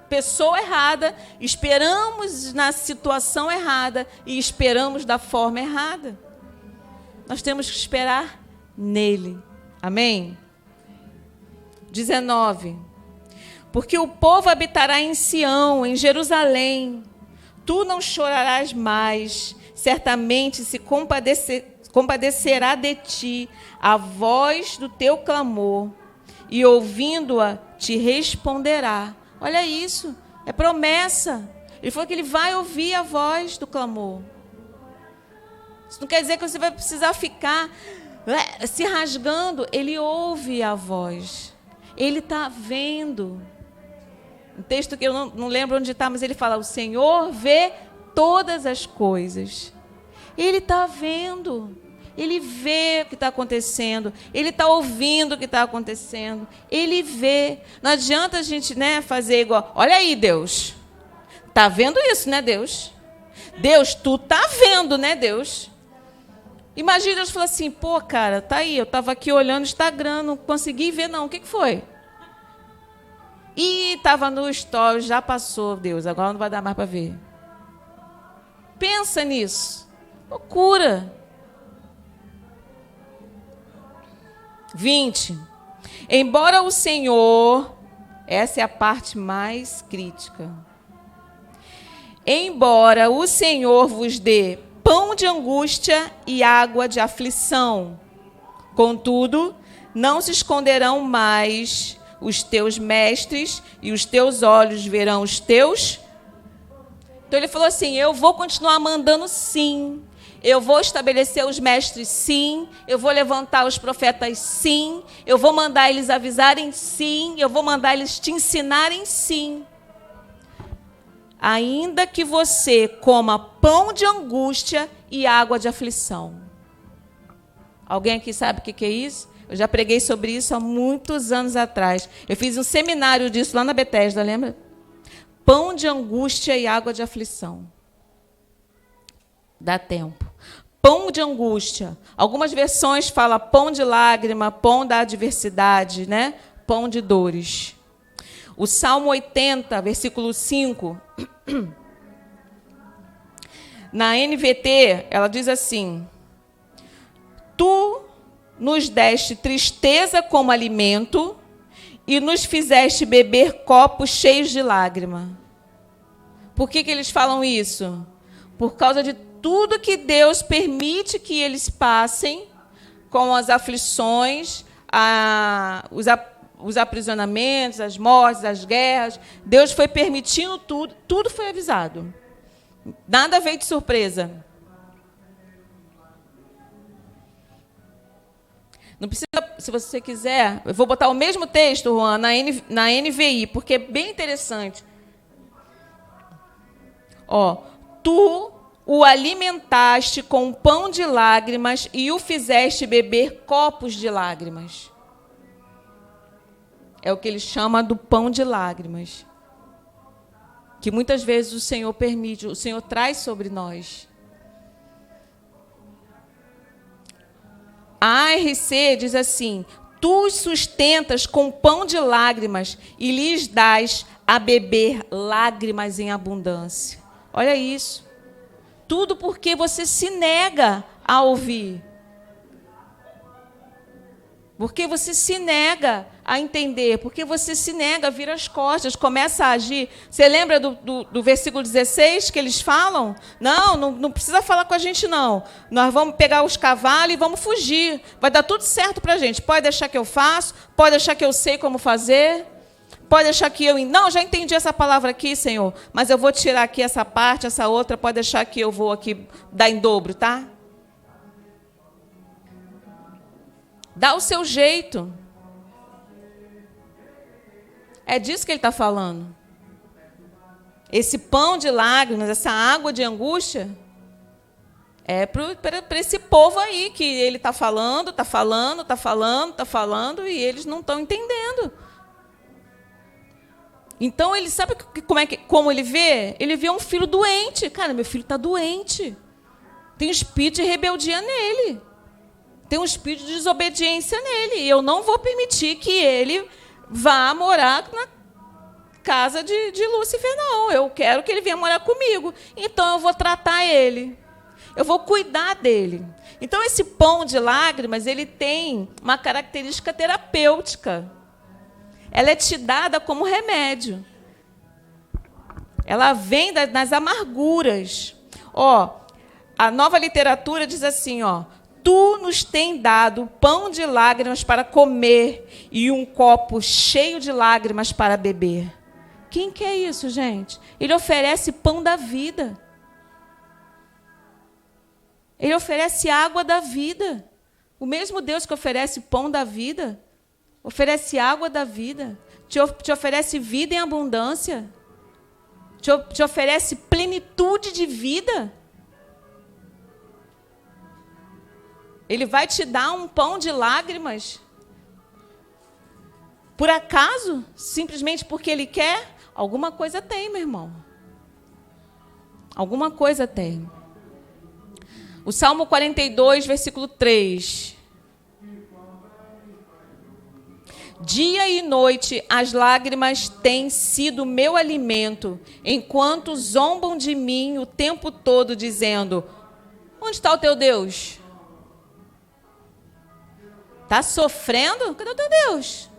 pessoa errada, esperamos na situação errada e esperamos da forma errada. Nós temos que esperar nele. Amém? 19. Porque o povo habitará em Sião, em Jerusalém. Tu não chorarás mais, certamente se compadecerá de ti a voz do teu clamor, e ouvindo-a te responderá. Olha isso, é promessa. Ele falou que ele vai ouvir a voz do clamor. Isso não quer dizer que você vai precisar ficar se rasgando. Ele ouve a voz. Ele está vendo. Um texto que eu não lembro onde está, mas ele fala, o Senhor vê todas as coisas. Ele está vendo. Ele vê o que está acontecendo. Ele está ouvindo o que está acontecendo. Ele vê. Não adianta a gente, fazer igual. Olha aí, Deus. Está vendo isso, né, Deus? Deus, tu está vendo, né, Deus? Imagina Deus falar assim, pô, cara, tá aí, eu estava aqui olhando o Instagram, não consegui ver, não. O que foi? Ih, estava no story, já passou, Deus, agora não vai dar mais para ver. Pensa nisso. Loucura. 20. Embora o Senhor, essa é a parte mais crítica. Embora o Senhor vos dê pão de angústia e água de aflição, contudo, não se esconderão mais os teus mestres e os teus olhos verão os teus. Então ele falou assim, eu vou continuar mandando sim. Eu vou estabelecer os mestres, sim. Eu vou levantar os profetas, sim. Eu vou mandar eles avisarem, sim. Eu vou mandar eles te ensinarem, sim. Ainda que você coma pão de angústia e água de aflição. Alguém aqui sabe o que é isso? Eu já preguei sobre isso há muitos anos atrás. Eu fiz um seminário disso lá na Bethesda, lembra? Pão de angústia e água de aflição. Dá tempo. Pão de angústia. Algumas versões falam pão de lágrima, pão da adversidade, né? Pão de dores. O Salmo 80, versículo 5. Na NVT, ela diz assim: Tu nos deste tristeza como alimento e nos fizeste beber copos cheios de lágrima. Por que eles falam isso? Por causa de tudo que Deus permite que eles passem, com as aflições, os aprisionamentos, as mortes, as guerras. Deus foi permitindo tudo, tudo foi avisado. Nada veio de surpresa. Não precisa, se você quiser, eu vou botar o mesmo texto, Juan, na NVI, porque é bem interessante. Ó, tu o alimentaste com pão de lágrimas e o fizeste beber copos de lágrimas. É o que ele chama do pão de lágrimas. Que muitas vezes o Senhor permite, o Senhor traz sobre nós. A ARC diz assim: tu os sustentas com pão de lágrimas e lhes dás a beber lágrimas em abundância. Olha isso. Tudo porque você se nega a ouvir. Porque você se nega a entender, porque você se nega a vir as costas, começa a agir. Você lembra do versículo 16 que eles falam? Não precisa falar com a gente, não. Nós vamos pegar os cavalos e vamos fugir. Vai dar tudo certo para a gente. Pode deixar que eu faço, pode deixar que eu sei como fazer, pode deixar que eu... Não, já entendi essa palavra aqui, Senhor, mas eu vou tirar aqui essa parte, essa outra, pode deixar que eu vou aqui dar em dobro, tá? Dá o seu jeito. É disso que ele está falando. Esse pão de lágrimas, essa água de angústia, é para esse povo aí que ele está falando, e eles não estão entendendo. Então, ele sabe como ele vê? Ele vê um filho doente. Cara, meu filho está doente. Tem um espírito de rebeldia nele. Tem um espírito de desobediência nele. E eu não vou permitir que ele vá morar na casa de Lúcifer, não. Eu quero que ele venha morar comigo. Então, eu vou tratar ele. Eu vou cuidar dele. Então, esse pão de lágrimas, ele tem uma característica terapêutica. Ela é te dada como remédio. Ela vem das amarguras. Ó, a Nova Literatura diz assim, ó: tu nos tem dado pão de lágrimas para comer e um copo cheio de lágrimas para beber. Quem quer isso, gente? Ele oferece pão da vida. Ele oferece água da vida. O mesmo Deus que oferece pão da vida, oferece água da vida, te oferece vida em abundância, te oferece plenitude de vida. Ele vai te dar um pão de lágrimas. Por acaso? Simplesmente porque ele quer? Alguma coisa tem, meu irmão. Alguma coisa tem. O Salmo 42, versículo 3. Dia e noite as lágrimas têm sido meu alimento, enquanto zombam de mim o tempo todo, dizendo: onde está o teu Deus? Está sofrendo? Cadê o teu Deus?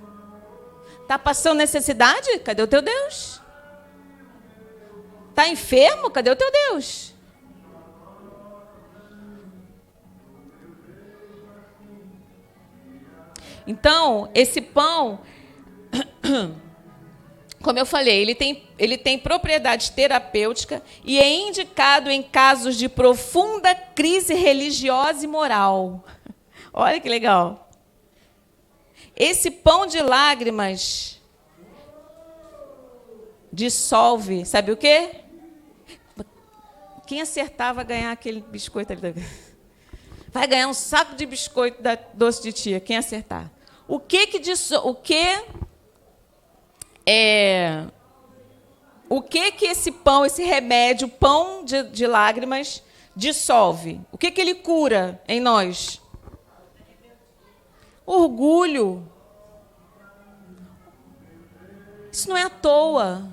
Está passando necessidade? Cadê o teu Deus? Está enfermo? Cadê o teu Deus? Então, esse pão, como eu falei, ele tem propriedade terapêutica e é indicado em casos de profunda crise religiosa e moral. Olha que legal. Esse pão de lágrimas dissolve, sabe o quê? Quem acertar vai ganhar aquele biscoito ali. Vai ganhar um saco de biscoito da doce de tia, quem acertar. O que esse pão, esse remédio, pão de lágrimas, dissolve? O que ele cura em nós? Orgulho. Isso não é à toa.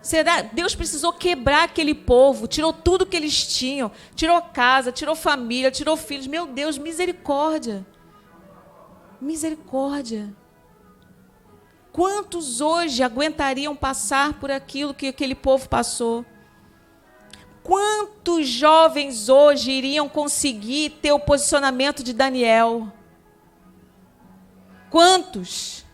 Será? Deus precisou quebrar aquele povo, tirou tudo que eles tinham, tirou casa, tirou família, tirou filhos. Meu Deus, misericórdia. Misericórdia. Quantos hoje aguentariam passar por aquilo que aquele povo passou? Quantos jovens hoje iriam conseguir ter o posicionamento de Daniel? Quantos?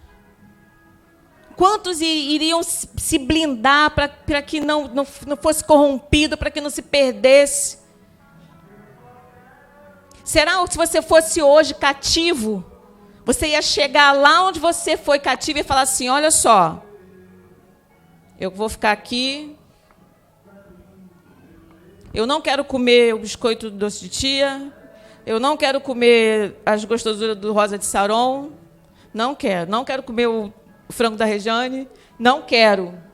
Quantos iriam se blindar para que não fosse corrompido, para que não se perdesse? Será que se você fosse hoje cativo, você ia chegar lá onde você foi cativo e falar assim, olha só, eu vou ficar aqui, eu não quero comer o biscoito doce de tia, eu não quero comer as gostosuras do Rosa de Saron, não quero comer o frango da Regiane, não quero.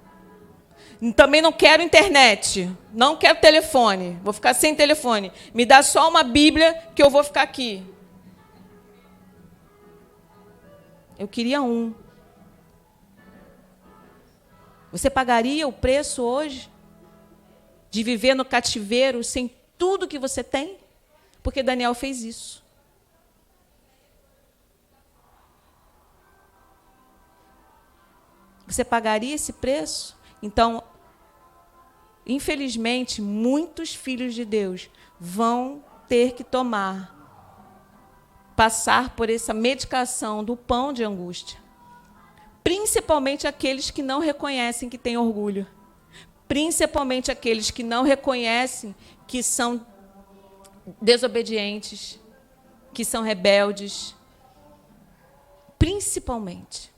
Também não quero internet, não quero telefone, vou ficar sem telefone. Me dá só uma Bíblia que eu vou ficar aqui. Eu queria um. Você pagaria o preço hoje de viver no cativeiro sem tudo que você tem? Porque Daniel fez isso. Você pagaria esse preço? Então, infelizmente, muitos filhos de Deus vão ter que passar por essa medicação do pão de angústia. Principalmente aqueles que não reconhecem que têm orgulho. Principalmente aqueles que não reconhecem que são desobedientes, que são rebeldes. Principalmente.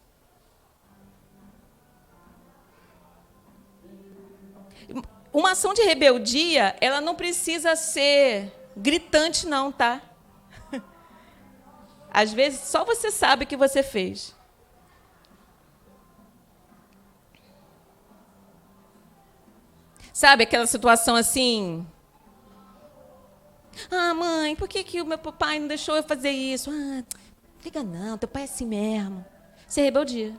Uma ação de rebeldia, ela não precisa ser gritante, não, tá? Às vezes, só você sabe o que você fez. Sabe aquela situação assim? Ah, mãe, por que o meu papai não deixou eu fazer isso? Ah, liga não, teu pai é assim mesmo. Isso é rebeldia.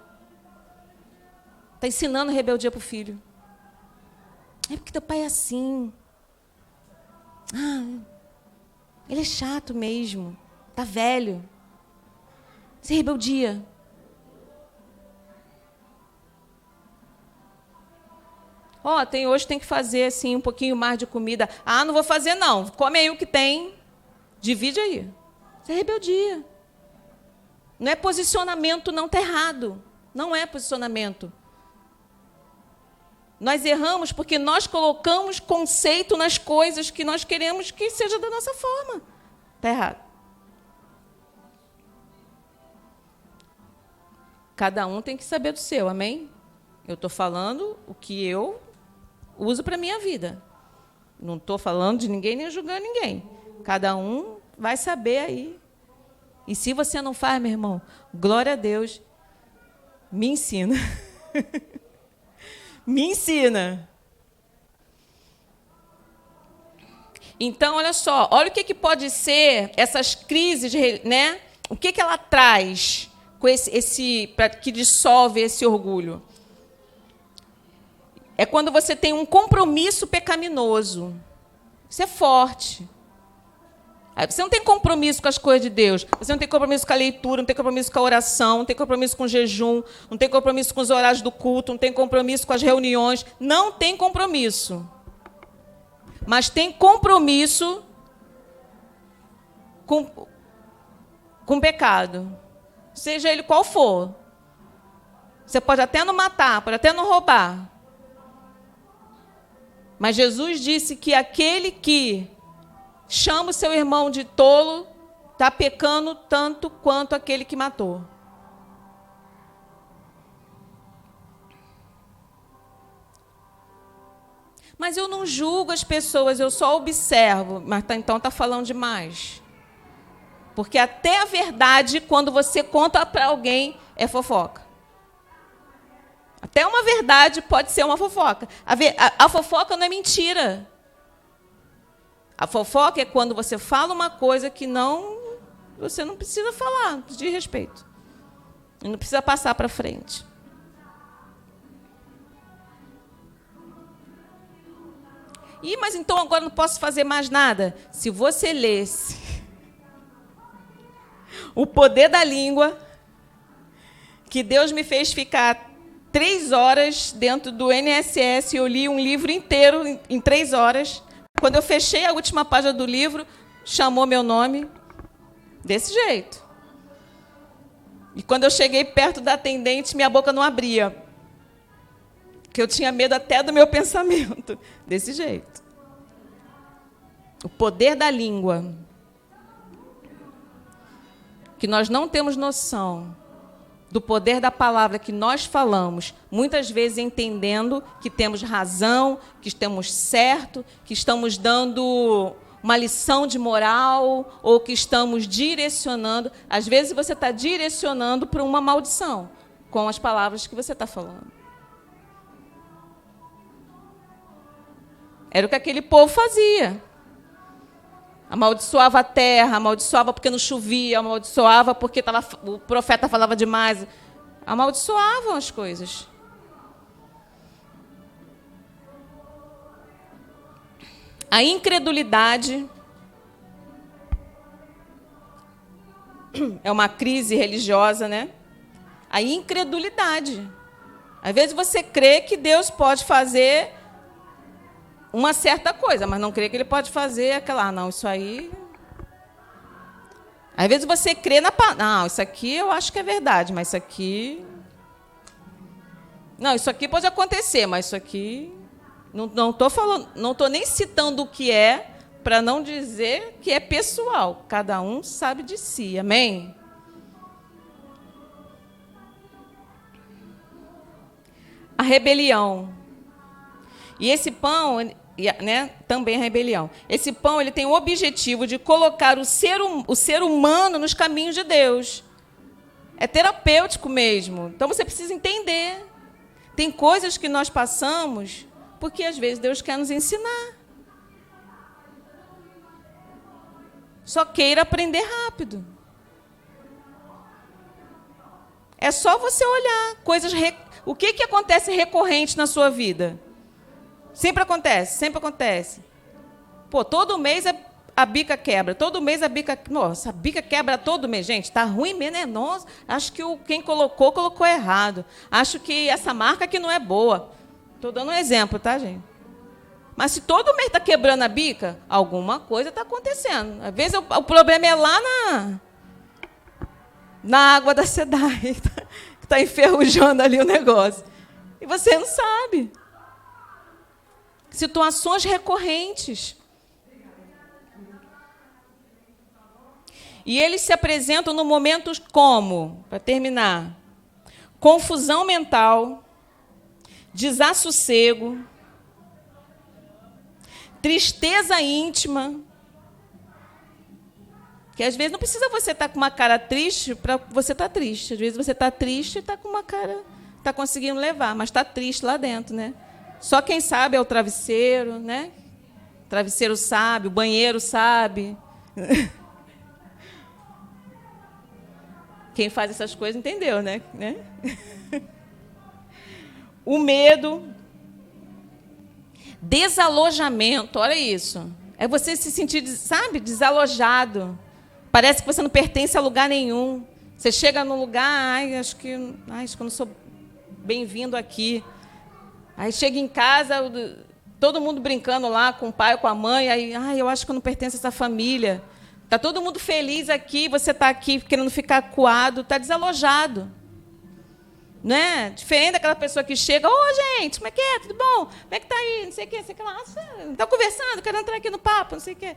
Está ensinando rebeldia para o filho. É porque teu pai é assim. Ah, ele é chato mesmo. Tá velho. Isso é rebeldia. Hoje tem que fazer assim um pouquinho mais de comida. Ah, não vou fazer não. Come aí o que tem. Divide aí. Isso é rebeldia. Não é posicionamento, não, está errado. Não é posicionamento. Nós erramos porque nós colocamos conceito nas coisas que nós queremos que seja da nossa forma. Está errado. Cada um tem que saber do seu, amém? Eu estou falando o que eu uso para a minha vida. Não estou falando de ninguém nem julgando ninguém. Cada um vai saber aí. E se você não faz, meu irmão, glória a Deus, me ensina. Me ensina. Então, olha só, olha o que pode ser essas crises, né? O que ela traz com que dissolve esse orgulho? É quando você tem um compromisso pecaminoso. Isso é forte. Aí você não tem compromisso com as coisas de Deus. Você não tem compromisso com a leitura, não tem compromisso com a oração, não tem compromisso com o jejum, não tem compromisso com os horários do culto, não tem compromisso com as reuniões. Não tem compromisso. Mas tem compromisso com o pecado. Seja ele qual for. Você pode até não matar, pode até não roubar. Mas Jesus disse que aquele que chama o seu irmão de tolo está pecando tanto quanto aquele que matou. Mas eu não julgo as pessoas, eu só observo. Mas então está falando demais. Porque até a verdade, quando você conta para alguém, é fofoca. Até uma verdade pode ser uma fofoca. A fofoca não é mentira. A fofoca é quando você fala uma coisa que você não precisa falar, de respeito. E não precisa passar para frente. Mas então agora não posso fazer mais nada? Se você lesse O Poder da Língua, que Deus me fez ficar 3 horas dentro do NSS, eu li um livro inteiro em 3 horas. Quando eu fechei a última página do livro, chamou meu nome desse jeito. E quando eu cheguei perto da atendente, minha boca não abria. Que eu tinha medo até do meu pensamento. Desse jeito. O poder da língua. que nós não temos noção do poder da palavra que nós falamos, muitas vezes entendendo que temos razão, que estamos certo, que estamos dando uma lição de moral ou que estamos direcionando. Às vezes você está direcionando para uma maldição com as palavras que você está falando. Era o que aquele povo fazia. Amaldiçoava a terra, amaldiçoava porque não chovia, amaldiçoava porque o profeta falava demais. Amaldiçoavam as coisas. A incredulidade é uma crise religiosa, né? A incredulidade. Às vezes você crê que Deus pode fazer uma certa coisa, mas não crê que ele pode fazer aquela. Não, isso aí. Às vezes você crê na. Não, isso aqui eu acho que é verdade, mas isso aqui. Não, isso aqui pode acontecer, mas isso aqui. Não estou falando, não estou nem citando o que é, para não dizer que é pessoal. Cada um sabe de si. Amém? A rebelião. E esse pão, né, também a rebelião. Esse pão ele tem o objetivo de colocar o ser humano nos caminhos de Deus. É terapêutico mesmo. Então você precisa entender. Tem coisas que nós passamos porque às vezes Deus quer nos ensinar. Só queira aprender rápido. É só você olhar coisas. O que acontece recorrente na sua vida? Sempre acontece, sempre acontece. Pô, todo mês a bica quebra, todo mês a bica... Nossa, a bica quebra todo mês. Gente, tá ruim mesmo, né? Nossa, acho que quem colocou errado. Acho que essa marca aqui não é boa. Estou dando um exemplo, tá, gente? Mas se todo mês está quebrando a bica, alguma coisa está acontecendo. Às vezes o problema é lá na água da SEDAI, que está enferrujando ali o negócio. E você não sabe. Situações recorrentes. E eles se apresentam no momentos como, para terminar, confusão mental, desassossego, tristeza íntima, que às vezes não precisa você estar com uma cara triste para você estar triste. Às vezes você está triste e está com uma cara, está conseguindo levar, mas está triste lá dentro, né? Só quem sabe é o travesseiro, né? O travesseiro sabe, o banheiro sabe. Quem faz essas coisas entendeu, né? O medo, desalojamento, olha isso. É você se sentir, sabe, desalojado. Parece que você não pertence a lugar nenhum. Você chega num lugar, acho que eu não sou bem-vindo aqui. Aí chega em casa, todo mundo brincando lá com o pai, com a mãe, aí, eu acho que eu não pertenço a essa família. Está todo mundo feliz aqui, você está aqui querendo ficar acuado, está desalojado. Né? Diferente daquela pessoa que chega, gente, como é que é? Tudo bom? Como é que está aí? Não sei o quê, sei lá. Está conversando, quero entrar aqui no papo, não sei o quê.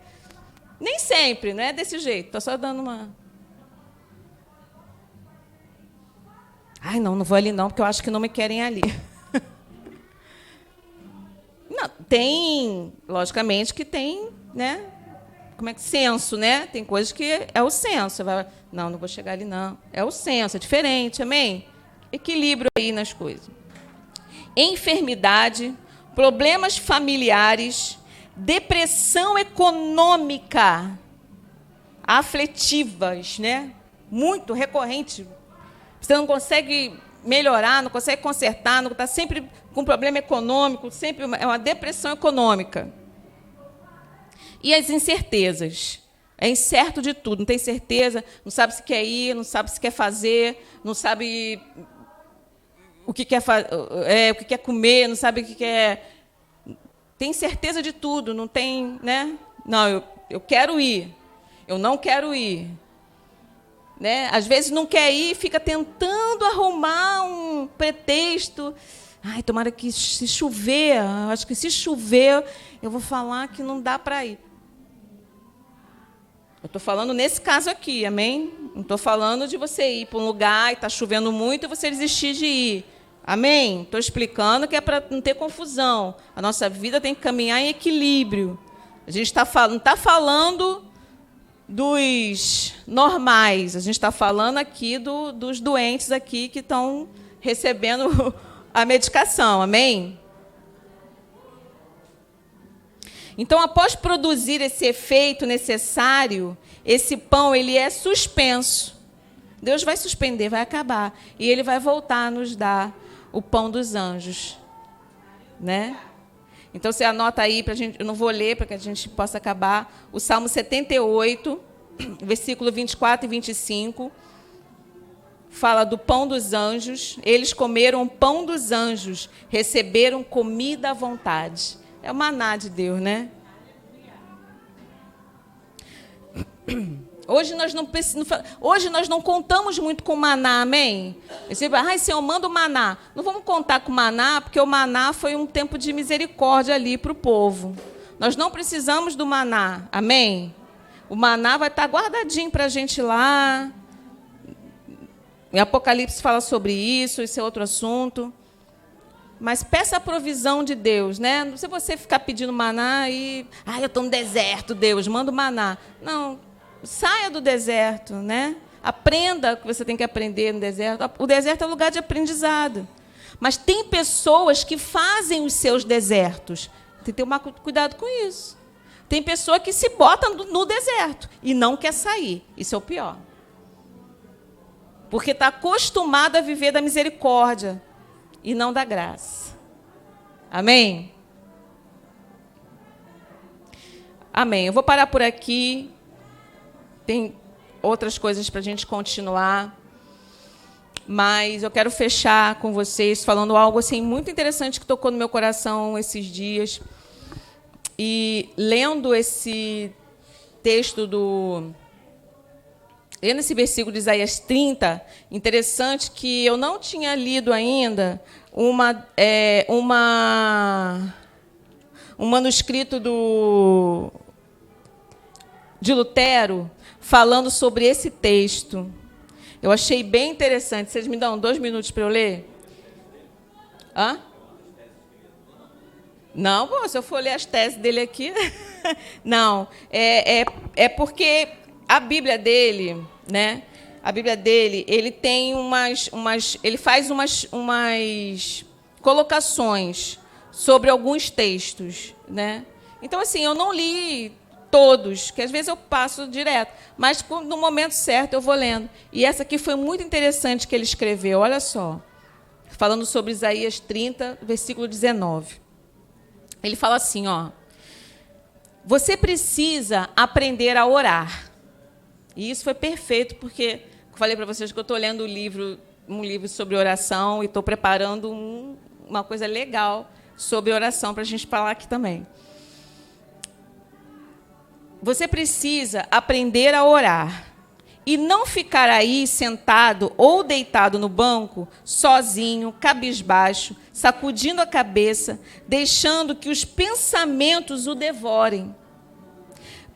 Nem sempre, não é desse jeito. Estou só dando uma... não vou ali não, porque eu acho que não me querem ali. Não, tem, logicamente que tem, né? Como é que senso, né? Tem coisas que é o senso. Não vou chegar ali, não. É o senso, é diferente, amém? Equilíbrio aí nas coisas. Enfermidade, problemas familiares, depressão econômica, afetivas, né? Muito recorrente. Você não consegue melhorar, não consegue consertar, não está sempre com problema econômico, sempre é uma depressão econômica. E as incertezas. É incerto de tudo, não tem certeza, não sabe se quer ir, não sabe se quer fazer, não sabe o que quer o que quer comer, não sabe o que quer. Tem certeza de tudo, não tem, né? Não, eu quero ir, eu não quero ir. Né? Às vezes não quer ir, fica tentando arrumar um pretexto. Tomara que se chover, acho que se chover, eu vou falar que não dá para ir. Eu estou falando nesse caso aqui, amém? Não estou falando de você ir para um lugar e está chovendo muito e você desistir de ir. Amém? Estou explicando que é para não ter confusão. A nossa vida tem que caminhar em equilíbrio. A gente não está falando dos normais, a gente está falando aqui dos doentes aqui que estão recebendo a medicação. Amém? Então, após produzir esse efeito necessário, esse pão ele é suspenso. Deus vai suspender, vai acabar. E ele vai voltar a nos dar o pão dos anjos. Né? Então, você anota aí, pra gente, eu não vou ler para que a gente possa acabar, o Salmo 78, versículo 24 e 25, fala do pão dos anjos. Eles comeram o pão dos anjos, receberam comida à vontade. É o maná de Deus, né? Hoje nós não contamos muito com maná, amém? Você vai, Senhor, manda o maná. Não vamos contar com maná, porque o maná foi um tempo de misericórdia ali para o povo. Nós não precisamos do maná, amém? O maná vai estar guardadinho para a gente lá. Em Apocalipse fala sobre isso, esse é outro assunto. Mas peça a provisão de Deus, né? Se você ficar pedindo maná e... eu estou no deserto, Deus, manda o maná. Não, saia do deserto, né? Aprenda o que você tem que aprender no deserto. O deserto é um lugar de aprendizado. Mas tem pessoas que fazem os seus desertos. Tem que ter cuidado com isso. Tem pessoa que se bota no deserto e não quer sair. Isso é o pior. Porque está acostumado a viver da misericórdia e não da graça. Amém? Amém. Eu vou parar por aqui. Tem outras coisas para a gente continuar. Mas eu quero fechar com vocês falando algo assim, muito interessante que tocou no meu coração esses dias. E lendo esse texto lendo esse versículo de Isaías 30, interessante que eu não tinha lido ainda um manuscrito de Lutero falando sobre esse texto. Eu achei bem interessante. Vocês me dão 2 minutos para eu ler? Hã? Não, se eu for ler as teses dele aqui... Não, é porque a Bíblia dele, né? A Bíblia dele, ele tem ele faz umas colocações sobre alguns textos, né? Então, assim, eu não li todos, que às vezes eu passo direto, mas no momento certo eu vou lendo. E essa aqui foi muito interessante que ele escreveu, olha só, falando sobre Isaías 30, versículo 19. Ele fala assim, ó: você precisa aprender a orar. E isso foi perfeito, porque eu falei para vocês que eu estou lendo um livro sobre oração e estou preparando uma coisa legal sobre oração para a gente falar aqui também. Você precisa aprender a orar e não ficar aí sentado ou deitado no banco, sozinho, cabisbaixo, sacudindo a cabeça, deixando que os pensamentos o devorem,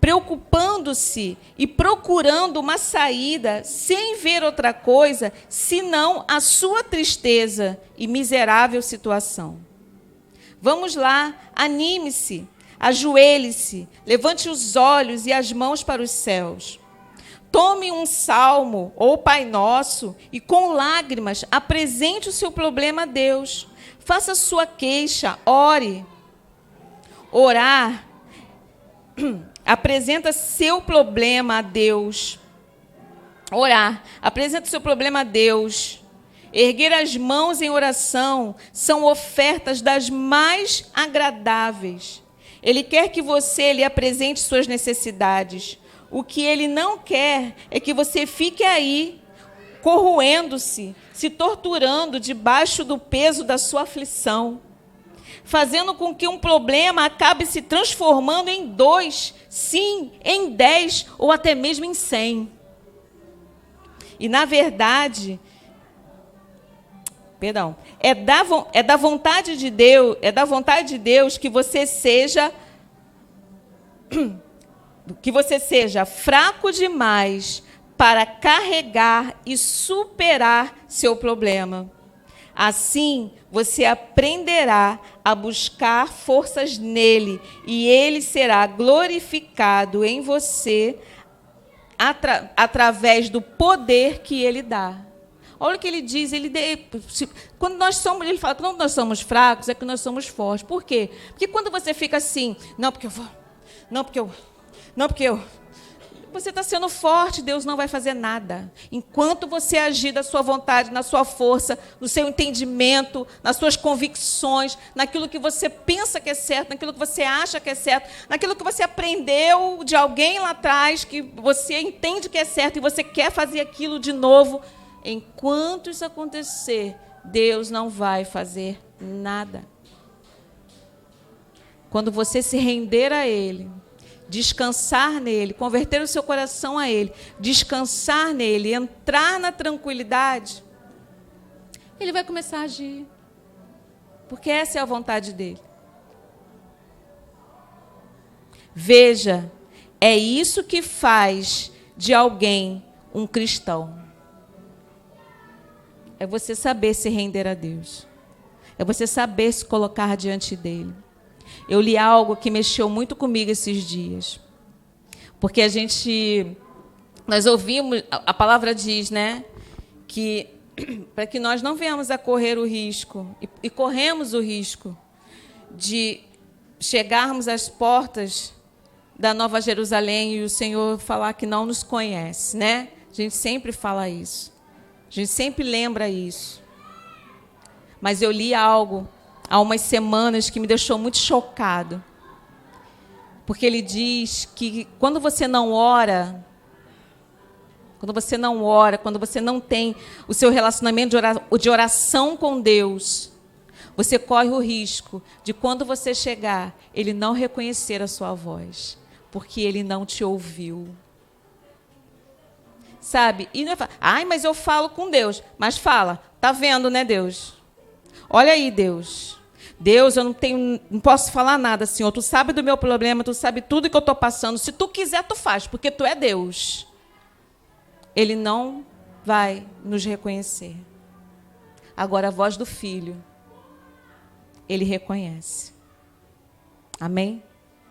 preocupando-se e procurando uma saída sem ver outra coisa senão a sua tristeza e miserável situação. Vamos lá, anime-se, ajoelhe-se, levante os olhos e as mãos para os céus. Tome um salmo ou Pai Nosso e, com lágrimas, apresente o seu problema a Deus. Faça sua queixa, ore. Orar apresenta seu problema a Deus. Orar apresenta seu problema a Deus. Erguer as mãos em oração são ofertas das mais agradáveis. Ele quer que você lhe apresente suas necessidades. O que ele não quer é que você fique aí, corroendo-se, se torturando debaixo do peso da sua aflição, fazendo com que um problema acabe se transformando em 2, sim, em 10 ou até mesmo em 100. E, na verdade, é da vontade de Deus que você seja que você seja fraco demais para carregar e superar seu problema. Assim, você aprenderá a buscar forças nele e ele será glorificado em você através do poder que ele dá. Olha o que ele diz, quando nós somos, ele fala que quando nós somos fracos é que nós somos fortes. Por quê? Porque quando você fica assim, não porque eu vou, não porque eu, você está sendo forte, Deus não vai fazer nada. Enquanto você agir da sua vontade, na sua força, no seu entendimento, nas suas convicções, naquilo que você pensa que é certo, naquilo que você acha que é certo, naquilo que você aprendeu de alguém lá atrás, que você entende que é certo e você quer fazer aquilo de novo, enquanto isso acontecer, Deus não vai fazer nada. Quando você se render a Ele, descansar nele, converter o seu coração a Ele, descansar nele, entrar na tranquilidade, Ele vai começar a agir. Porque essa é a vontade dEle. Veja, é isso que faz de alguém um cristão. É você saber se render a Deus. É você saber se colocar diante dEle. Eu li algo que mexeu muito comigo esses dias. Porque nós ouvimos, a palavra diz, né, que para que nós não venhamos a correr o risco, e corremos o risco de chegarmos às portas da Nova Jerusalém e o Senhor falar que não nos conhece, né? A gente sempre fala isso. A gente sempre lembra isso. Mas eu li algo há umas semanas que me deixou muito chocado. Porque ele diz que quando você não ora, quando você não tem o seu relacionamento de oração com Deus, você corre o risco de, quando você chegar, Ele não reconhecer a sua voz, porque Ele não te ouviu. Sabe? E não é falar, ai, mas eu falo com Deus. Mas fala, tá vendo, né, Deus? Olha aí, Deus. Deus, eu não posso falar nada, Senhor. Tu sabe do meu problema, tu sabe tudo que eu estou passando. Se tu quiser, tu faz, porque tu é Deus. Ele não vai nos reconhecer. Agora, a voz do Filho, Ele reconhece. Amém?